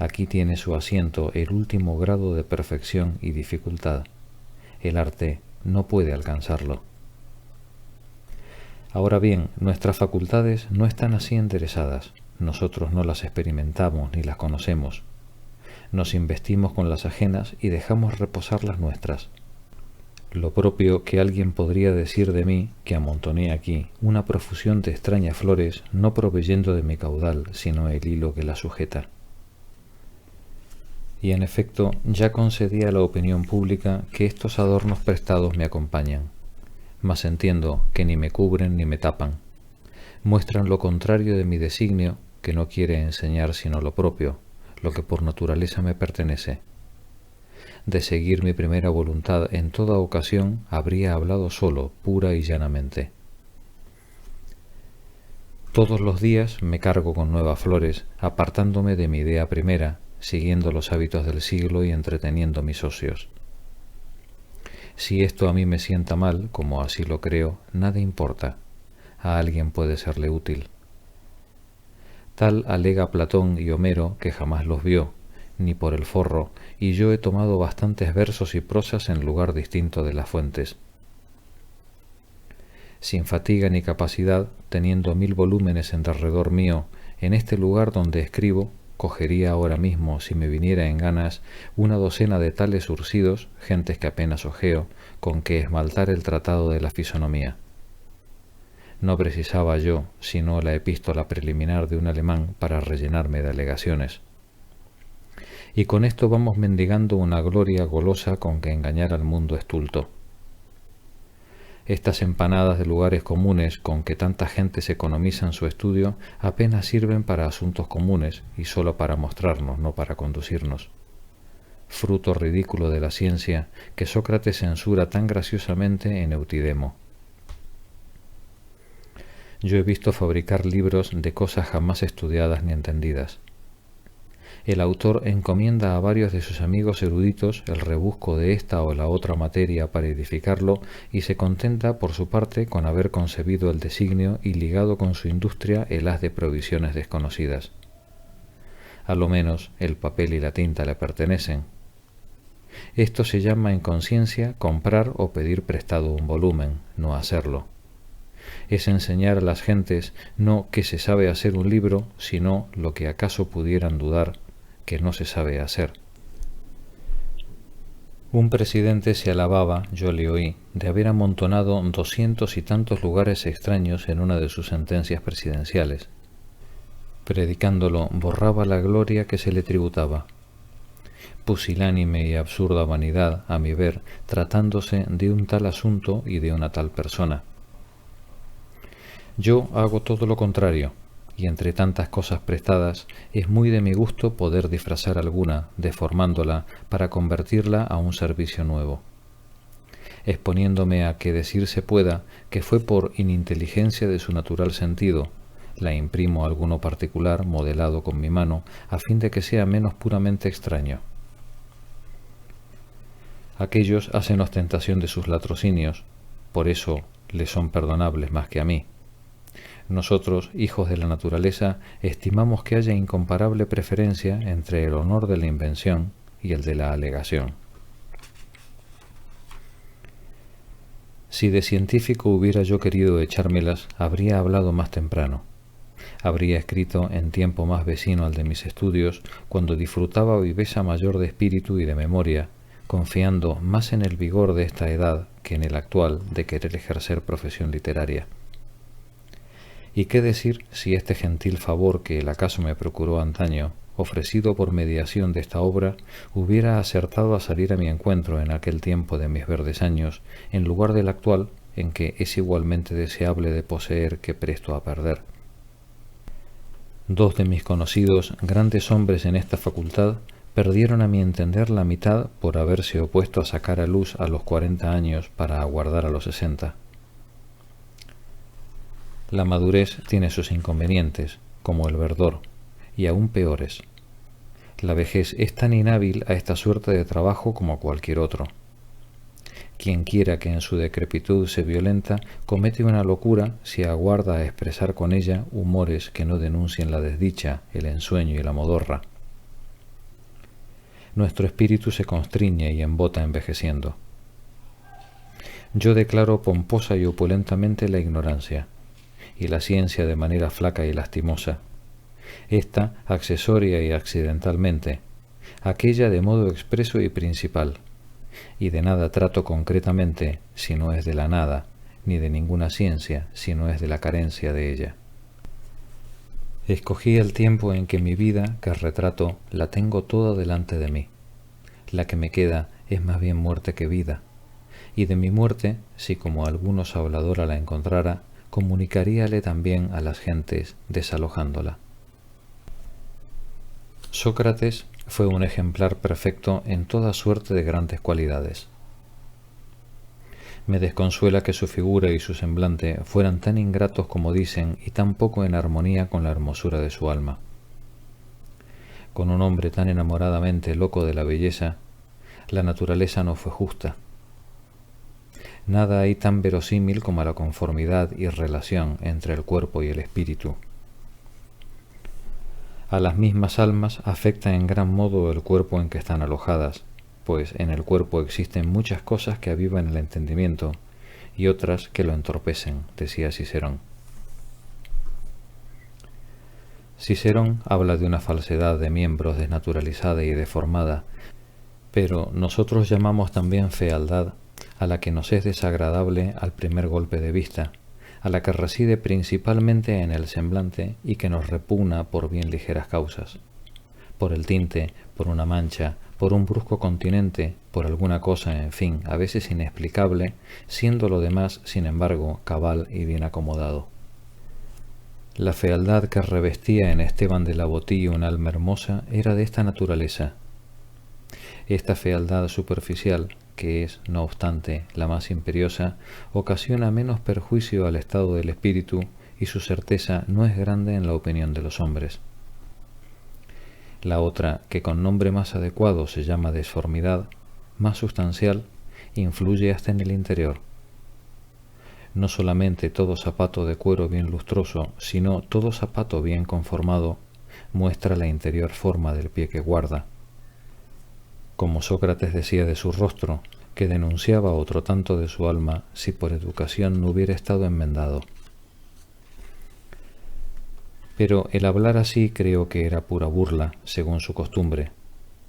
Speaker 1: Aquí tiene su asiento el último grado de perfección y dificultad. El arte no puede alcanzarlo. Ahora bien, nuestras facultades no están así enderezadas. Nosotros no las experimentamos ni las conocemos. Nos investimos con las ajenas y dejamos reposar las nuestras. Lo propio que alguien podría decir de mí, que amontoné aquí una profusión de extrañas flores, no proveyendo de mi caudal, sino el hilo que la sujeta. Y en efecto, ya concedí a la opinión pública que estos adornos prestados me acompañan, mas entiendo que ni me cubren ni me tapan. Muestran lo contrario de mi designio, que no quiere enseñar sino lo propio, lo que por naturaleza me pertenece. de seguir mi primera voluntad en toda ocasión, habría hablado solo, pura y llanamente. Todos los días me cargo con nuevas flores, apartándome de mi idea primera, siguiendo los hábitos del siglo y entreteniendo mis ocios. Si esto a mí me sienta mal, como así lo creo, nada importa. A alguien puede serle útil. Tal alega Platón y Homero, que jamás los vio, ni por el forro, y yo he tomado bastantes versos y prosas en lugar distinto de las fuentes. Sin fatiga ni capacidad, teniendo 1000 volúmenes en derredor mío, en este lugar donde escribo, cogería ahora mismo, si me viniera en ganas, una docena de tales urcidos, gentes que apenas ojeo, con que esmaltar el tratado de la fisonomía. No precisaba yo, sino la epístola preliminar de un alemán para rellenarme de alegaciones. Y con esto vamos mendigando una gloria golosa con que engañar al mundo estulto. Estas empanadas de lugares comunes con que tanta gente se economiza en su estudio apenas sirven para asuntos comunes y sólo para mostrarnos, no para conducirnos. Fruto ridículo de la ciencia que Sócrates censura tan graciosamente en Eutidemo. Yo he visto fabricar libros de cosas jamás estudiadas ni entendidas. El autor encomienda a varios de sus amigos eruditos el rebusco de esta o la otra materia para edificarlo y se contenta por su parte con haber concebido el designio y ligado con su industria el haz de provisiones desconocidas. A lo menos el papel y la tinta le pertenecen. Esto se llama en conciencia comprar o pedir prestado un volumen, no hacerlo. Es enseñar a las gentes no que se sabe hacer un libro, sino lo que acaso pudieran dudar, que no se sabe hacer. Un presidente se alababa, yo le oí, de haber amontonado 200 y tantos lugares extraños en una de sus sentencias presidenciales. Predicándolo, borraba la gloria que se le tributaba. Pusilánime y absurda vanidad, a mi ver, tratándose de un tal asunto y de una tal persona. Yo hago todo lo contrario, y entre tantas cosas prestadas, es muy de mi gusto poder disfrazar alguna, deformándola, para convertirla a un servicio nuevo. Exponiéndome a que decirse pueda que fue por ininteligencia de su natural sentido, la imprimo a alguno particular, modelado con mi mano, a fin de que sea menos puramente extraño. Aquellos hacen ostentación de sus latrocinios, por eso les son perdonables más que a mí. Nosotros, hijos de la naturaleza, estimamos que haya incomparable preferencia entre el honor de la invención y el de la alegación. Si de científico hubiera yo querido echármelas, habría hablado más temprano. Habría escrito en tiempo más vecino al de mis estudios, cuando disfrutaba viveza mayor de espíritu y de memoria, confiando más en el vigor de esta edad que en el actual de querer ejercer profesión literaria. ¿Y qué decir si este gentil favor que el acaso me procuró antaño, ofrecido por mediación de esta obra, hubiera acertado a salir a mi encuentro en aquel tiempo de mis verdes años, en lugar del actual, en que es igualmente deseable de poseer que presto a perder? Dos de mis conocidos, grandes hombres en esta facultad, perdieron a mi entender la mitad por haberse opuesto a sacar a luz a los 40 años para aguardar a los 60. La madurez tiene sus inconvenientes, como el verdor, y aún peores. La vejez es tan inhábil a esta suerte de trabajo como cualquier otro. Quien quiera que en su decrepitud se violenta, comete una locura si aguarda a expresar con ella humores que no denuncien la desdicha, el ensueño y la modorra. Nuestro espíritu se constriñe y embota envejeciendo. Yo declaro pomposa y opulentamente la ignorancia, y la ciencia de manera flaca y lastimosa, esta accesoria y accidentalmente, aquella de modo expreso y principal, y de nada trato concretamente si no es de la nada, ni de ninguna ciencia si no es de la carencia de ella. Escogí el tiempo en que mi vida, que retrato, la tengo toda delante de mí. La que me queda es más bien muerte que vida, y de mi muerte, si como algunos habladora la encontrara, comunicaríale también a las gentes desalojándola. Sócrates Fue un ejemplar perfecto en toda suerte de grandes cualidades. Me desconsuela que su figura y su semblante fueran tan ingratos como dicen y tan poco en armonía con la hermosura de su alma. Con un hombre tan enamoradamente loco de la belleza, la naturaleza no fue justa. Nada hay tan verosímil como la conformidad y relación entre el cuerpo y el espíritu. A las mismas almas afecta en gran modo el cuerpo en que están alojadas, pues en el cuerpo existen muchas cosas que avivan el entendimiento y otras que lo entorpecen, decía Cicerón. Cicerón habla de una falsedad de miembros desnaturalizada y deformada, pero nosotros llamamos también fealdad a la que nos es desagradable al primer golpe de vista, a la que reside principalmente en el semblante y que nos repugna por bien ligeras causas, por el tinte, por una mancha, por un brusco continente, por alguna cosa, en fin, a veces inexplicable, siendo lo demás, sin embargo, cabal y bien acomodado. La fealdad que revestía en Esteban de la Botilla un alma hermosa era de esta naturaleza. Esta fealdad superficial, que es, no obstante, la más imperiosa, ocasiona menos perjuicio al estado del espíritu y su certeza no es grande en la opinión de los hombres. La otra, que con nombre más adecuado se llama desformidad, más sustancial, influye hasta en el interior. No solamente todo zapato de cuero bien lustroso, sino todo zapato bien conformado, muestra la interior forma del pie que guarda. Como Sócrates decía de su rostro, que denunciaba otro tanto de su alma si por educación no hubiera estado enmendado. Pero el hablar así creo que era pura burla, según su costumbre.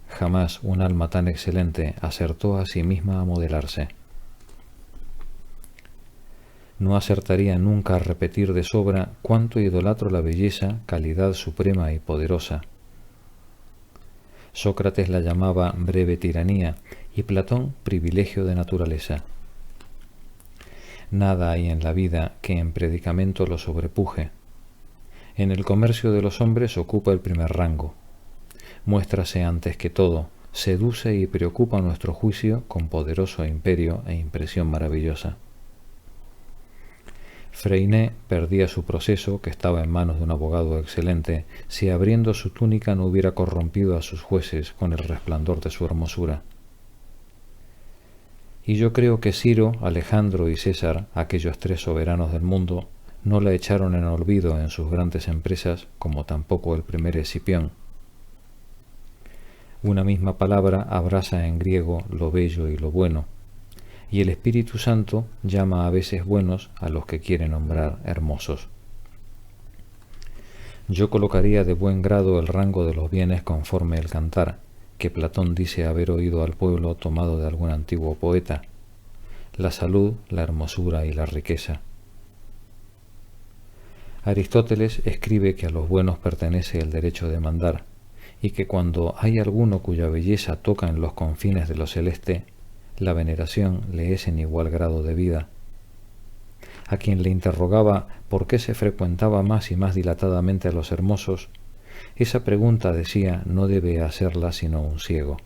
Speaker 1: Jamás un alma tan excelente acertó a sí misma a modelarse. No acertaría nunca a repetir de sobra cuánto idolatro la belleza, calidad suprema y poderosa. Sócrates la llamaba breve tiranía y Platón privilegio de naturaleza. Nada hay en la vida que en predicamento lo sobrepuje. En el comercio de los hombres ocupa el primer rango. Muéstrase antes que todo, seduce y preocupa nuestro juicio con poderoso imperio e impresión maravillosa. Freiné perdía su proceso, que estaba en manos de un abogado excelente, si abriendo su túnica no hubiera corrompido a sus jueces con el resplandor de su hermosura. Y yo creo que Ciro, Alejandro y César, aquellos tres soberanos del mundo, no la echaron en olvido en sus grandes empresas, como tampoco el primer Escipión. Una misma palabra abraza en griego lo bello y lo bueno, y el Espíritu Santo llama a veces buenos a los que quiere nombrar hermosos. Yo colocaría de buen grado el rango de los bienes conforme el cantar, que Platón dice haber oído al pueblo tomado de algún antiguo poeta: la salud, la hermosura y la riqueza. Aristóteles escribe que a los buenos pertenece el derecho de mandar, y que cuando hay alguno cuya belleza toca en los confines de lo celeste, la veneración le es en igual grado de vida. A quien le interrogaba por qué se frecuentaba más y más dilatadamente a los hermosos, esa pregunta, decía, no debe hacerla sino un ciego.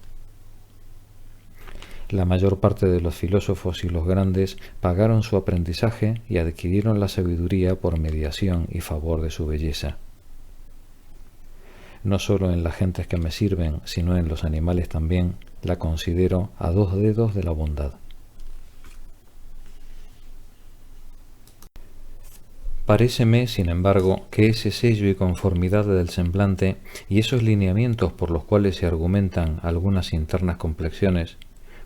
Speaker 1: La mayor parte de los filósofos y los grandes pagaron su aprendizaje y adquirieron la sabiduría por mediación y favor de su belleza. No solo en las gentes que me sirven, sino en los animales también, la considero a 2 dedos de la bondad. Paréceme, sin embargo, que ese sello y conformidad del semblante y esos lineamientos por los cuales se argumentan algunas internas complexiones,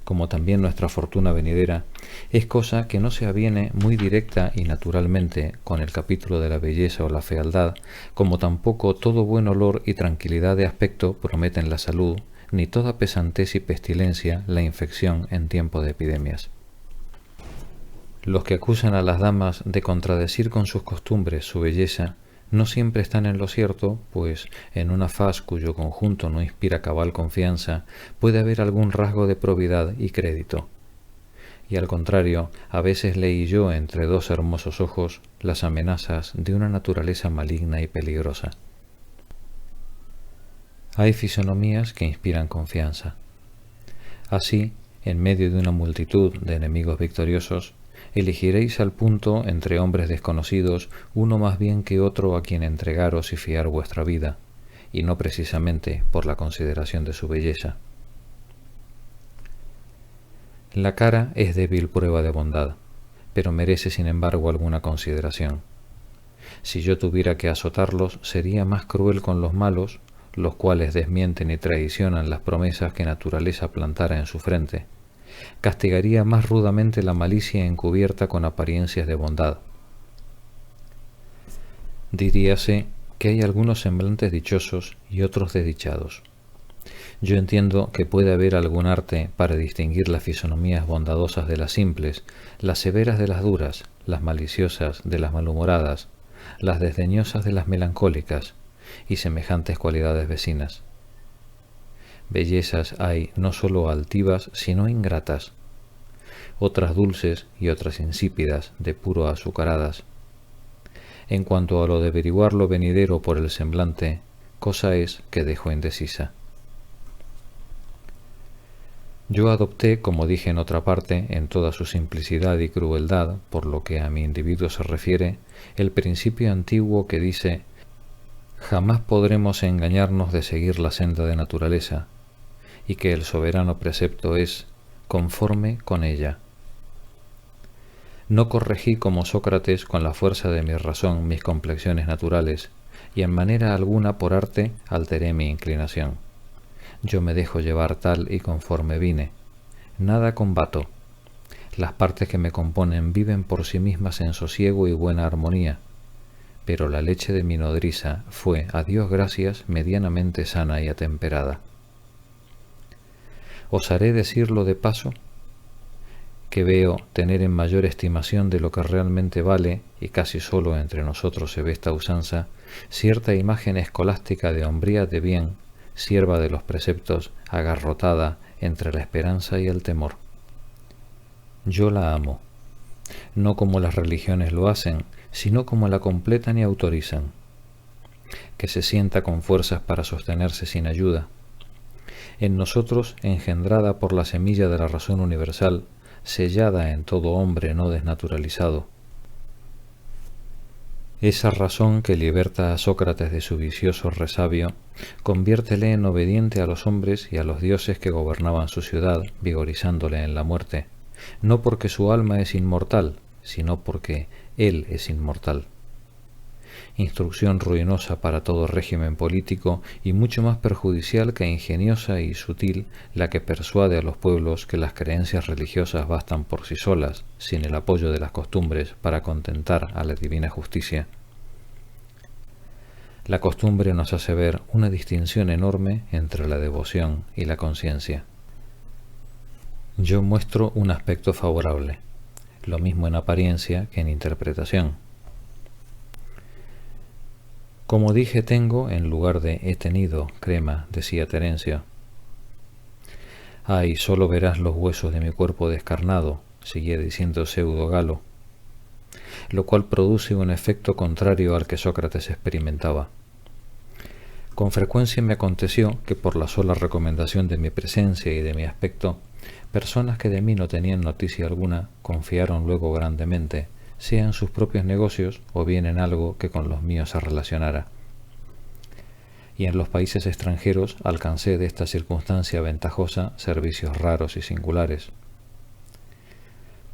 Speaker 1: como también nuestra fortuna venidera, es cosa que no se aviene muy directa y naturalmente con el capítulo de la belleza o la fealdad, como tampoco todo buen olor y tranquilidad de aspecto prometen la salud, ni toda pesantez y pestilencia la infección en tiempo de epidemias. Los que acusan a las damas de contradecir con sus costumbres su belleza no siempre están en lo cierto, pues en una faz cuyo conjunto no inspira cabal confianza puede haber algún rasgo de probidad y crédito. Y al contrario, a veces leí yo entre 2 hermosos ojos las amenazas de una naturaleza maligna y peligrosa. Hay fisonomías que inspiran confianza. Así, en medio de una multitud de enemigos victoriosos, elegiréis al punto entre hombres desconocidos uno más bien que otro a quien entregaros y fiar vuestra vida, y no precisamente por la consideración de su belleza. La cara es débil prueba de bondad, pero merece sin embargo alguna consideración. Si yo tuviera que azotarlos, sería más cruel con los malos, los cuales desmienten y traicionan las promesas que naturaleza plantara en su frente. Castigaría más rudamente la malicia encubierta con apariencias de bondad. Diríase que hay algunos semblantes dichosos y otros desdichados. Yo entiendo que puede haber algún arte para distinguir las fisonomías bondadosas de las simples, las severas de las duras, las maliciosas de las malhumoradas, las desdeñosas de las melancólicas, y semejantes cualidades vecinas. Bellezas hay no sólo altivas, sino ingratas, otras dulces y otras insípidas, de puro azucaradas. En cuanto a lo de averiguar lo venidero por el semblante, cosa es que dejo indecisa. Yo adopté, como dije en otra parte, en toda su simplicidad y crueldad, por lo que a mi individuo se refiere, el principio antiguo que dice: jamás podremos engañarnos de seguir la senda de naturaleza, y que el soberano precepto es conforme con ella. No corregí como Sócrates con la fuerza de mi razón mis complexiones naturales, y en manera alguna por arte alteré mi inclinación. Yo me dejo llevar tal y conforme vine. Nada combato. Las partes que me componen viven por sí mismas en sosiego y buena armonía, pero la leche de mi nodriza fue, a Dios gracias, medianamente sana y atemperada. Osaré decirlo de paso, que veo tener en mayor estimación de lo que realmente vale, y casi solo entre nosotros se ve esta usanza, cierta imagen escolástica de hombría de bien, sierva de los preceptos, agarrotada entre la esperanza y el temor. Yo la amo, no como las religiones lo hacen, sino como la completan y autorizan, que se sienta con fuerzas para sostenerse sin ayuda. En nosotros, engendrada por la semilla de la razón universal, sellada en todo hombre no desnaturalizado. Esa razón que liberta a Sócrates de su vicioso resabio, conviértele en obediente a los hombres y a los dioses que gobernaban su ciudad, vigorizándole en la muerte, no porque su alma es inmortal, sino porque él es inmortal. Instrucción ruinosa para todo régimen político y mucho más perjudicial que ingeniosa y sutil la que persuade a los pueblos que las creencias religiosas bastan por sí solas, sin el apoyo de las costumbres, para contentar a la divina justicia. La costumbre nos hace ver una distinción enorme entre la devoción y la conciencia. Yo muestro un aspecto favorable, lo mismo en apariencia que en interpretación. Como dije tengo en lugar de he tenido, crema, decía Terencio. Ay, solo verás los huesos de mi cuerpo descarnado, seguía diciendo Pseudo Galo, lo cual produce un efecto contrario al que Sócrates experimentaba. Con frecuencia me aconteció que por la sola recomendación de mi presencia y de mi aspecto, personas que de mí no tenían noticia alguna confiaron luego grandemente, sea en sus propios negocios o bien en algo que con los míos se relacionara. Y en los países extranjeros alcancé de esta circunstancia ventajosa servicios raros y singulares.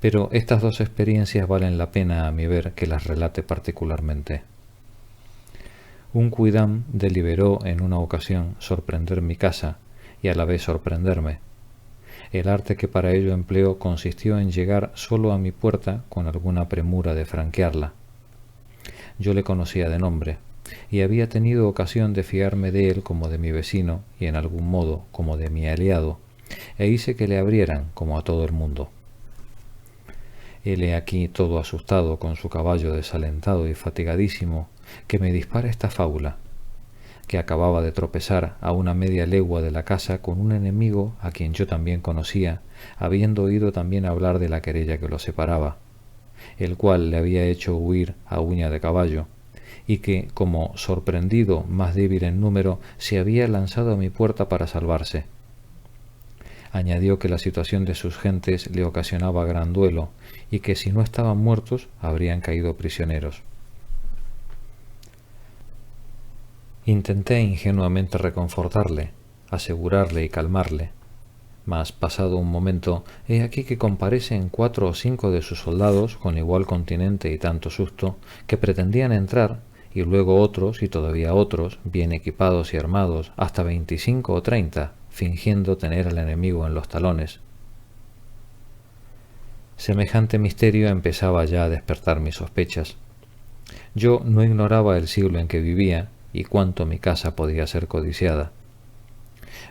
Speaker 1: Pero estas dos experiencias valen la pena a mi ver que las relate particularmente. Un cuidam deliberó en una ocasión sorprender mi casa y a la vez sorprenderme. El arte que para ello empleó consistió en llegar solo a mi puerta con alguna premura de franquearla. Yo le conocía de nombre, y había tenido ocasión de fiarme de él como de mi vecino y en algún modo como de mi aliado, e hice que le abrieran como a todo el mundo. Hele aquí todo asustado con su caballo desalentado y fatigadísimo, que me dispara esta fábula, que acababa de tropezar a una media legua de la casa con un enemigo a quien yo también conocía, habiendo oído también hablar de la querella que lo separaba, el cual le había hecho huir a uña de caballo, y que, como sorprendido, más débil en número, se había lanzado a mi puerta para salvarse. Añadió que la situación de sus gentes le ocasionaba gran duelo y que si no estaban muertos habrían caído prisioneros. Intenté ingenuamente reconfortarle, asegurarle y calmarle, mas pasado un momento, he aquí que comparecen 4 o 5 de sus soldados con igual continente y tanto susto, que pretendían entrar, y luego otros y todavía otros, bien equipados y armados, hasta 25 o 30, fingiendo tener al enemigo en los talones. Semejante misterio empezaba ya a despertar mis sospechas. Yo no ignoraba el siglo en que vivía y cuánto mi casa podía ser codiciada.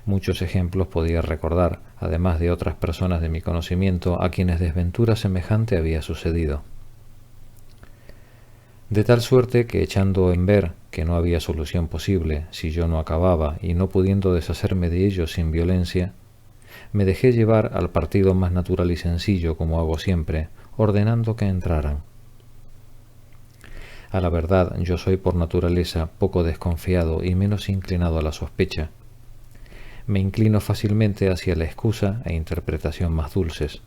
Speaker 1: Muchos ejemplos podía recordar, además de otras personas de mi conocimiento a quienes desventura semejante había sucedido. De tal suerte que, echando en ver que no había solución posible si yo no acababa y no pudiendo deshacerme de ellos sin violencia, me dejé llevar al partido más natural y sencillo, como hago siempre, ordenando que entraran. A la verdad, yo soy por naturaleza poco desconfiado y menos inclinado a la sospecha. Me inclino fácilmente hacia la excusa e interpretación más dulces.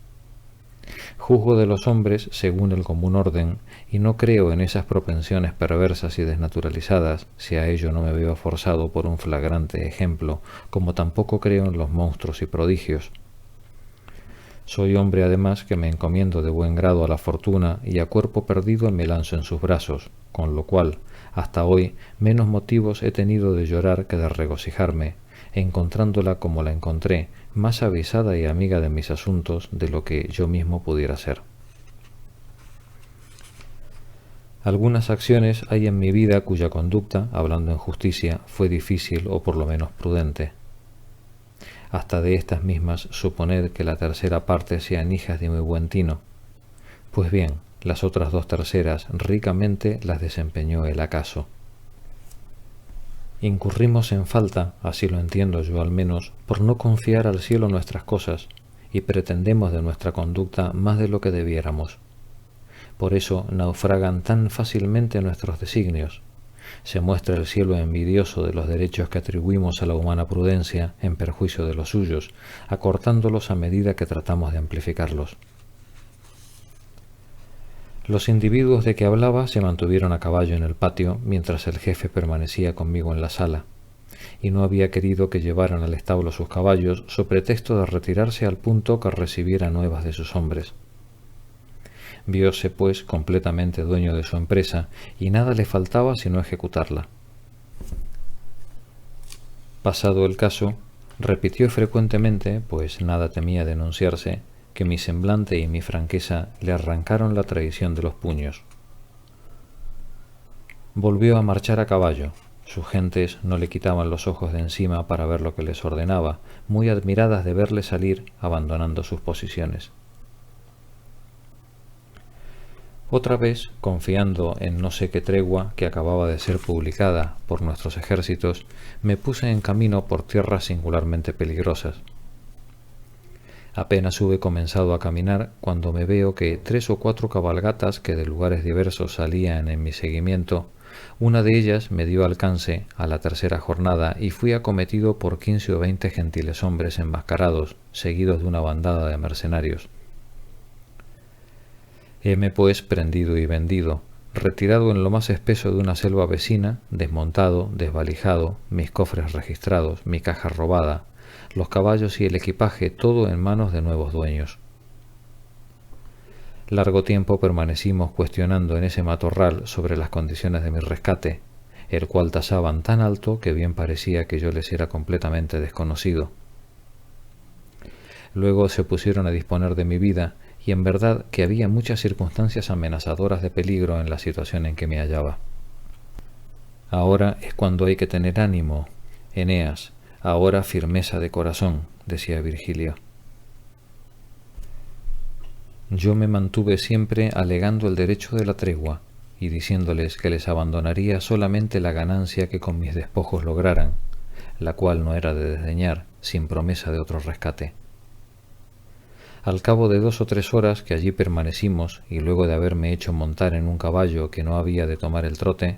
Speaker 1: Juzgo de los hombres según el común orden y no creo en esas propensiones perversas y desnaturalizadas si a ello no me veo forzado por un flagrante ejemplo, como tampoco creo en los monstruos y prodigios. Soy hombre además que me encomiendo de buen grado a la fortuna y a cuerpo perdido me lanzo en sus brazos, con lo cual, hasta hoy, menos motivos he tenido de llorar que de regocijarme, encontrándola como la encontré, más avisada y amiga de mis asuntos de lo que yo mismo pudiera ser. Algunas acciones hay en mi vida cuya conducta, hablando en justicia, fue difícil o por lo menos prudente. Hasta de estas mismas suponed que la tercera parte sean hijas de muy buen tino. Pues bien, las otras 2 terceras ricamente las desempeñó el acaso. Incurrimos en falta, así lo entiendo yo al menos, por no confiar al cielo nuestras cosas, y pretendemos de nuestra conducta más de lo que debiéramos. Por eso naufragan tan fácilmente nuestros designios. Se muestra el cielo envidioso de los derechos que atribuimos a la humana prudencia en perjuicio de los suyos, acortándolos a medida que tratamos de amplificarlos. Los individuos de que hablaba se mantuvieron a caballo en el patio mientras el jefe permanecía conmigo en la sala, y no había querido que llevaran al establo sus caballos so pretexto de retirarse al punto que recibiera nuevas de sus hombres. Vióse, pues, completamente dueño de su empresa, y nada le faltaba sino ejecutarla. Pasado el caso, repitió frecuentemente, pues nada temía denunciarse, que mi semblante y mi franqueza le arrancaron la traición de los puños. Volvió a marchar a caballo. Sus gentes no le quitaban los ojos de encima para ver lo que les ordenaba, muy admiradas de verle salir abandonando sus posiciones. Otra vez, confiando en no sé qué tregua que acababa de ser publicada por nuestros ejércitos, me puse en camino por tierras singularmente peligrosas. Apenas hube comenzado a caminar cuando me veo que 3 o 4 cabalgatas que de lugares diversos salían en mi seguimiento, una de ellas me dio alcance a la tercera jornada y fui acometido por 15 o 20 gentiles hombres enmascarados, seguidos de una bandada de mercenarios. Heme pues prendido y vendido, retirado en lo más espeso de una selva vecina, desmontado, desvalijado, mis cofres registrados, mi caja robada, los caballos y el equipaje todo en manos de nuevos dueños. Largo tiempo permanecimos cuestionando en ese matorral sobre las condiciones de mi rescate, el cual tasaban tan alto que bien parecía que yo les era completamente desconocido. Luego se pusieron a disponer de mi vida, y en verdad que había muchas circunstancias amenazadoras de peligro en la situación en que me hallaba. Ahora es cuando hay que tener ánimo, Eneas, ahora firmeza de corazón, decía Virgilio. Yo me mantuve siempre alegando el derecho de la tregua y diciéndoles que les abandonaría solamente la ganancia que con mis despojos lograran, la cual no era de desdeñar, sin promesa de otro rescate. Al cabo de 2 o 3 horas que allí permanecimos y luego de haberme hecho montar en un caballo que no había de tomar el trote,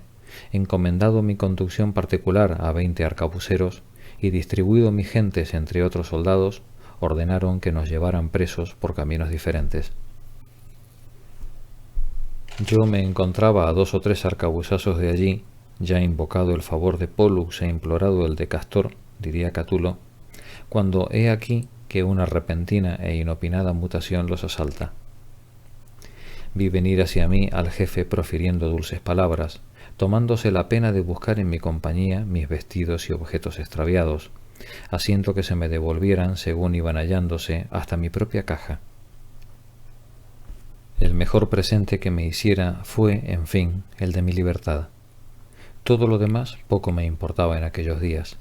Speaker 1: encomendado mi conducción particular a 20 arcabuceros y distribuido mis gentes entre otros soldados, ordenaron que nos llevaran presos por caminos diferentes. Yo me encontraba a 2 o 3 arcabuzazos de allí, ya invocado el favor de Pólux e implorado el de Castor, diría Catulo, cuando he aquí que una repentina e inopinada mutación los asalta. Vi venir hacia mí al jefe profiriendo dulces palabras, tomándose la pena de buscar en mi compañía mis vestidos y objetos extraviados, haciendo que se me devolvieran según iban hallándose hasta mi propia caja. El mejor presente que me hiciera fue, en fin, el de mi libertad. Todo lo demás poco me importaba en aquellos días.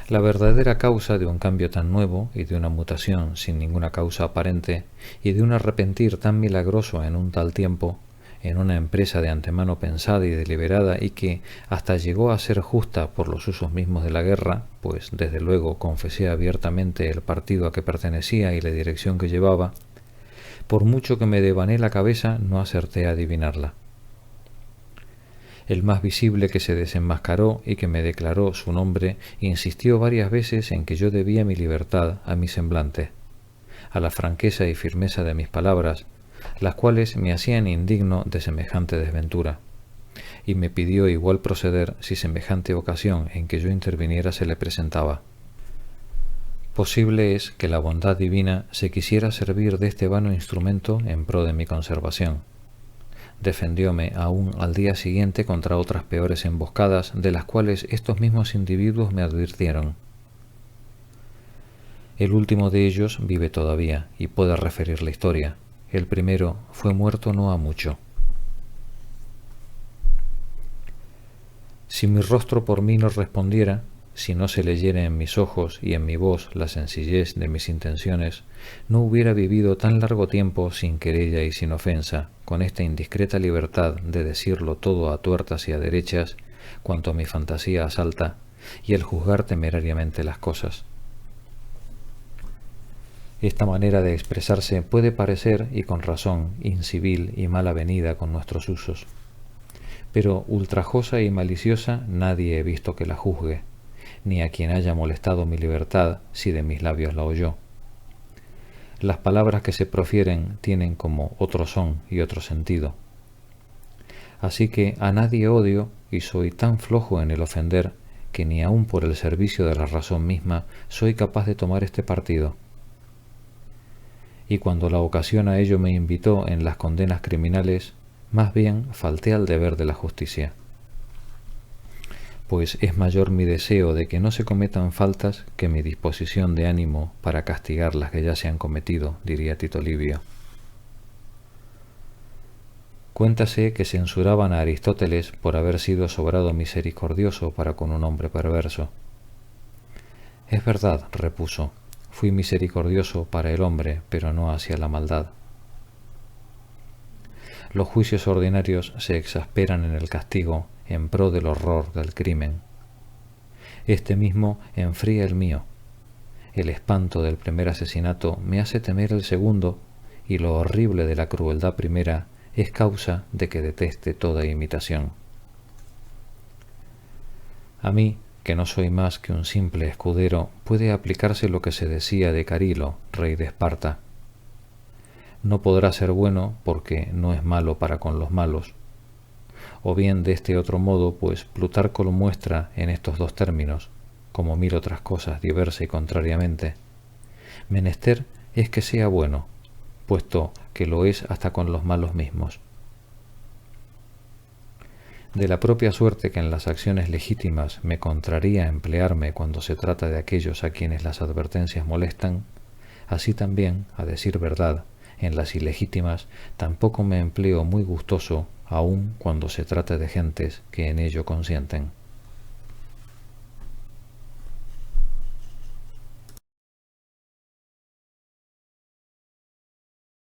Speaker 1: La verdadera causa de un cambio tan nuevo y de una mutación sin ninguna causa aparente y de un arrepentir tan milagroso en un tal tiempo, en una empresa de antemano pensada y deliberada y que hasta llegó a ser justa por los usos mismos de la guerra, pues desde luego confesé abiertamente el partido a que pertenecía y la dirección que llevaba, por mucho que me devané la cabeza no acerté a adivinarla. El más visible que se desenmascaró y que me declaró su nombre insistió varias veces en que yo debía mi libertad a mi semblante, a la franqueza y firmeza de mis palabras, las cuales me hacían indigno de semejante desventura, y me pidió igual proceder si semejante ocasión en que yo interviniera se le presentaba. Posible es que la bondad divina se quisiera servir de este vano instrumento en pro de mi conservación. Defendióme aún al día siguiente contra otras peores emboscadas de las cuales estos mismos individuos me advirtieron. El último de ellos vive todavía y puede referir la historia. El primero fue muerto no ha mucho. Si mi rostro por mí no respondiera, si no se leyera en mis ojos y en mi voz la sencillez de mis intenciones, no hubiera vivido tan largo tiempo sin querella y sin ofensa, con esta indiscreta libertad de decirlo todo a tuertas y a derechas, cuanto mi fantasía asalta, y el juzgar temerariamente las cosas. Esta manera de expresarse puede parecer, y con razón, incivil y mal avenida con nuestros usos. Pero ultrajosa y maliciosa nadie he visto que la juzgue, ni a quien haya molestado mi libertad si de mis labios la oyó. Las palabras que se profieren tienen como otro son y otro sentido. Así que a nadie odio y soy tan flojo en el ofender que ni aun por el servicio de la razón misma soy capaz de tomar este partido. Y cuando la ocasión a ello me invitó en las condenas criminales, más bien falté al deber de la justicia. Pues es mayor mi deseo de que no se cometan faltas que mi disposición de ánimo para castigar las que ya se han cometido, diría Tito Livio. Cuéntase que censuraban a Aristóteles por haber sido sobrado misericordioso para con un hombre perverso. Es verdad, repuso, fui misericordioso para el hombre, pero no hacia la maldad. Los juicios ordinarios se exasperan en el castigo en pro del horror del crimen. Este mismo enfría el mío. El espanto del primer asesinato me hace temer el segundo, y lo horrible de la crueldad primera es causa de que deteste toda imitación. A mí, que no soy más que un simple escudero, puede aplicarse lo que se decía de Carilo, rey de Esparta. No podrá ser bueno porque no es malo para con los malos. O bien de este otro modo, pues Plutarco lo muestra en estos dos términos, como mil otras cosas diversa y contrariamente. Menester es que sea bueno, puesto que lo es hasta con los malos mismos. De la propia suerte que en las acciones legítimas me contraría emplearme cuando se trata de aquellos a quienes las advertencias molestan, así también, a decir verdad, en las ilegítimas tampoco me empleo muy gustoso, aun cuando se trate de gentes que en ello consienten.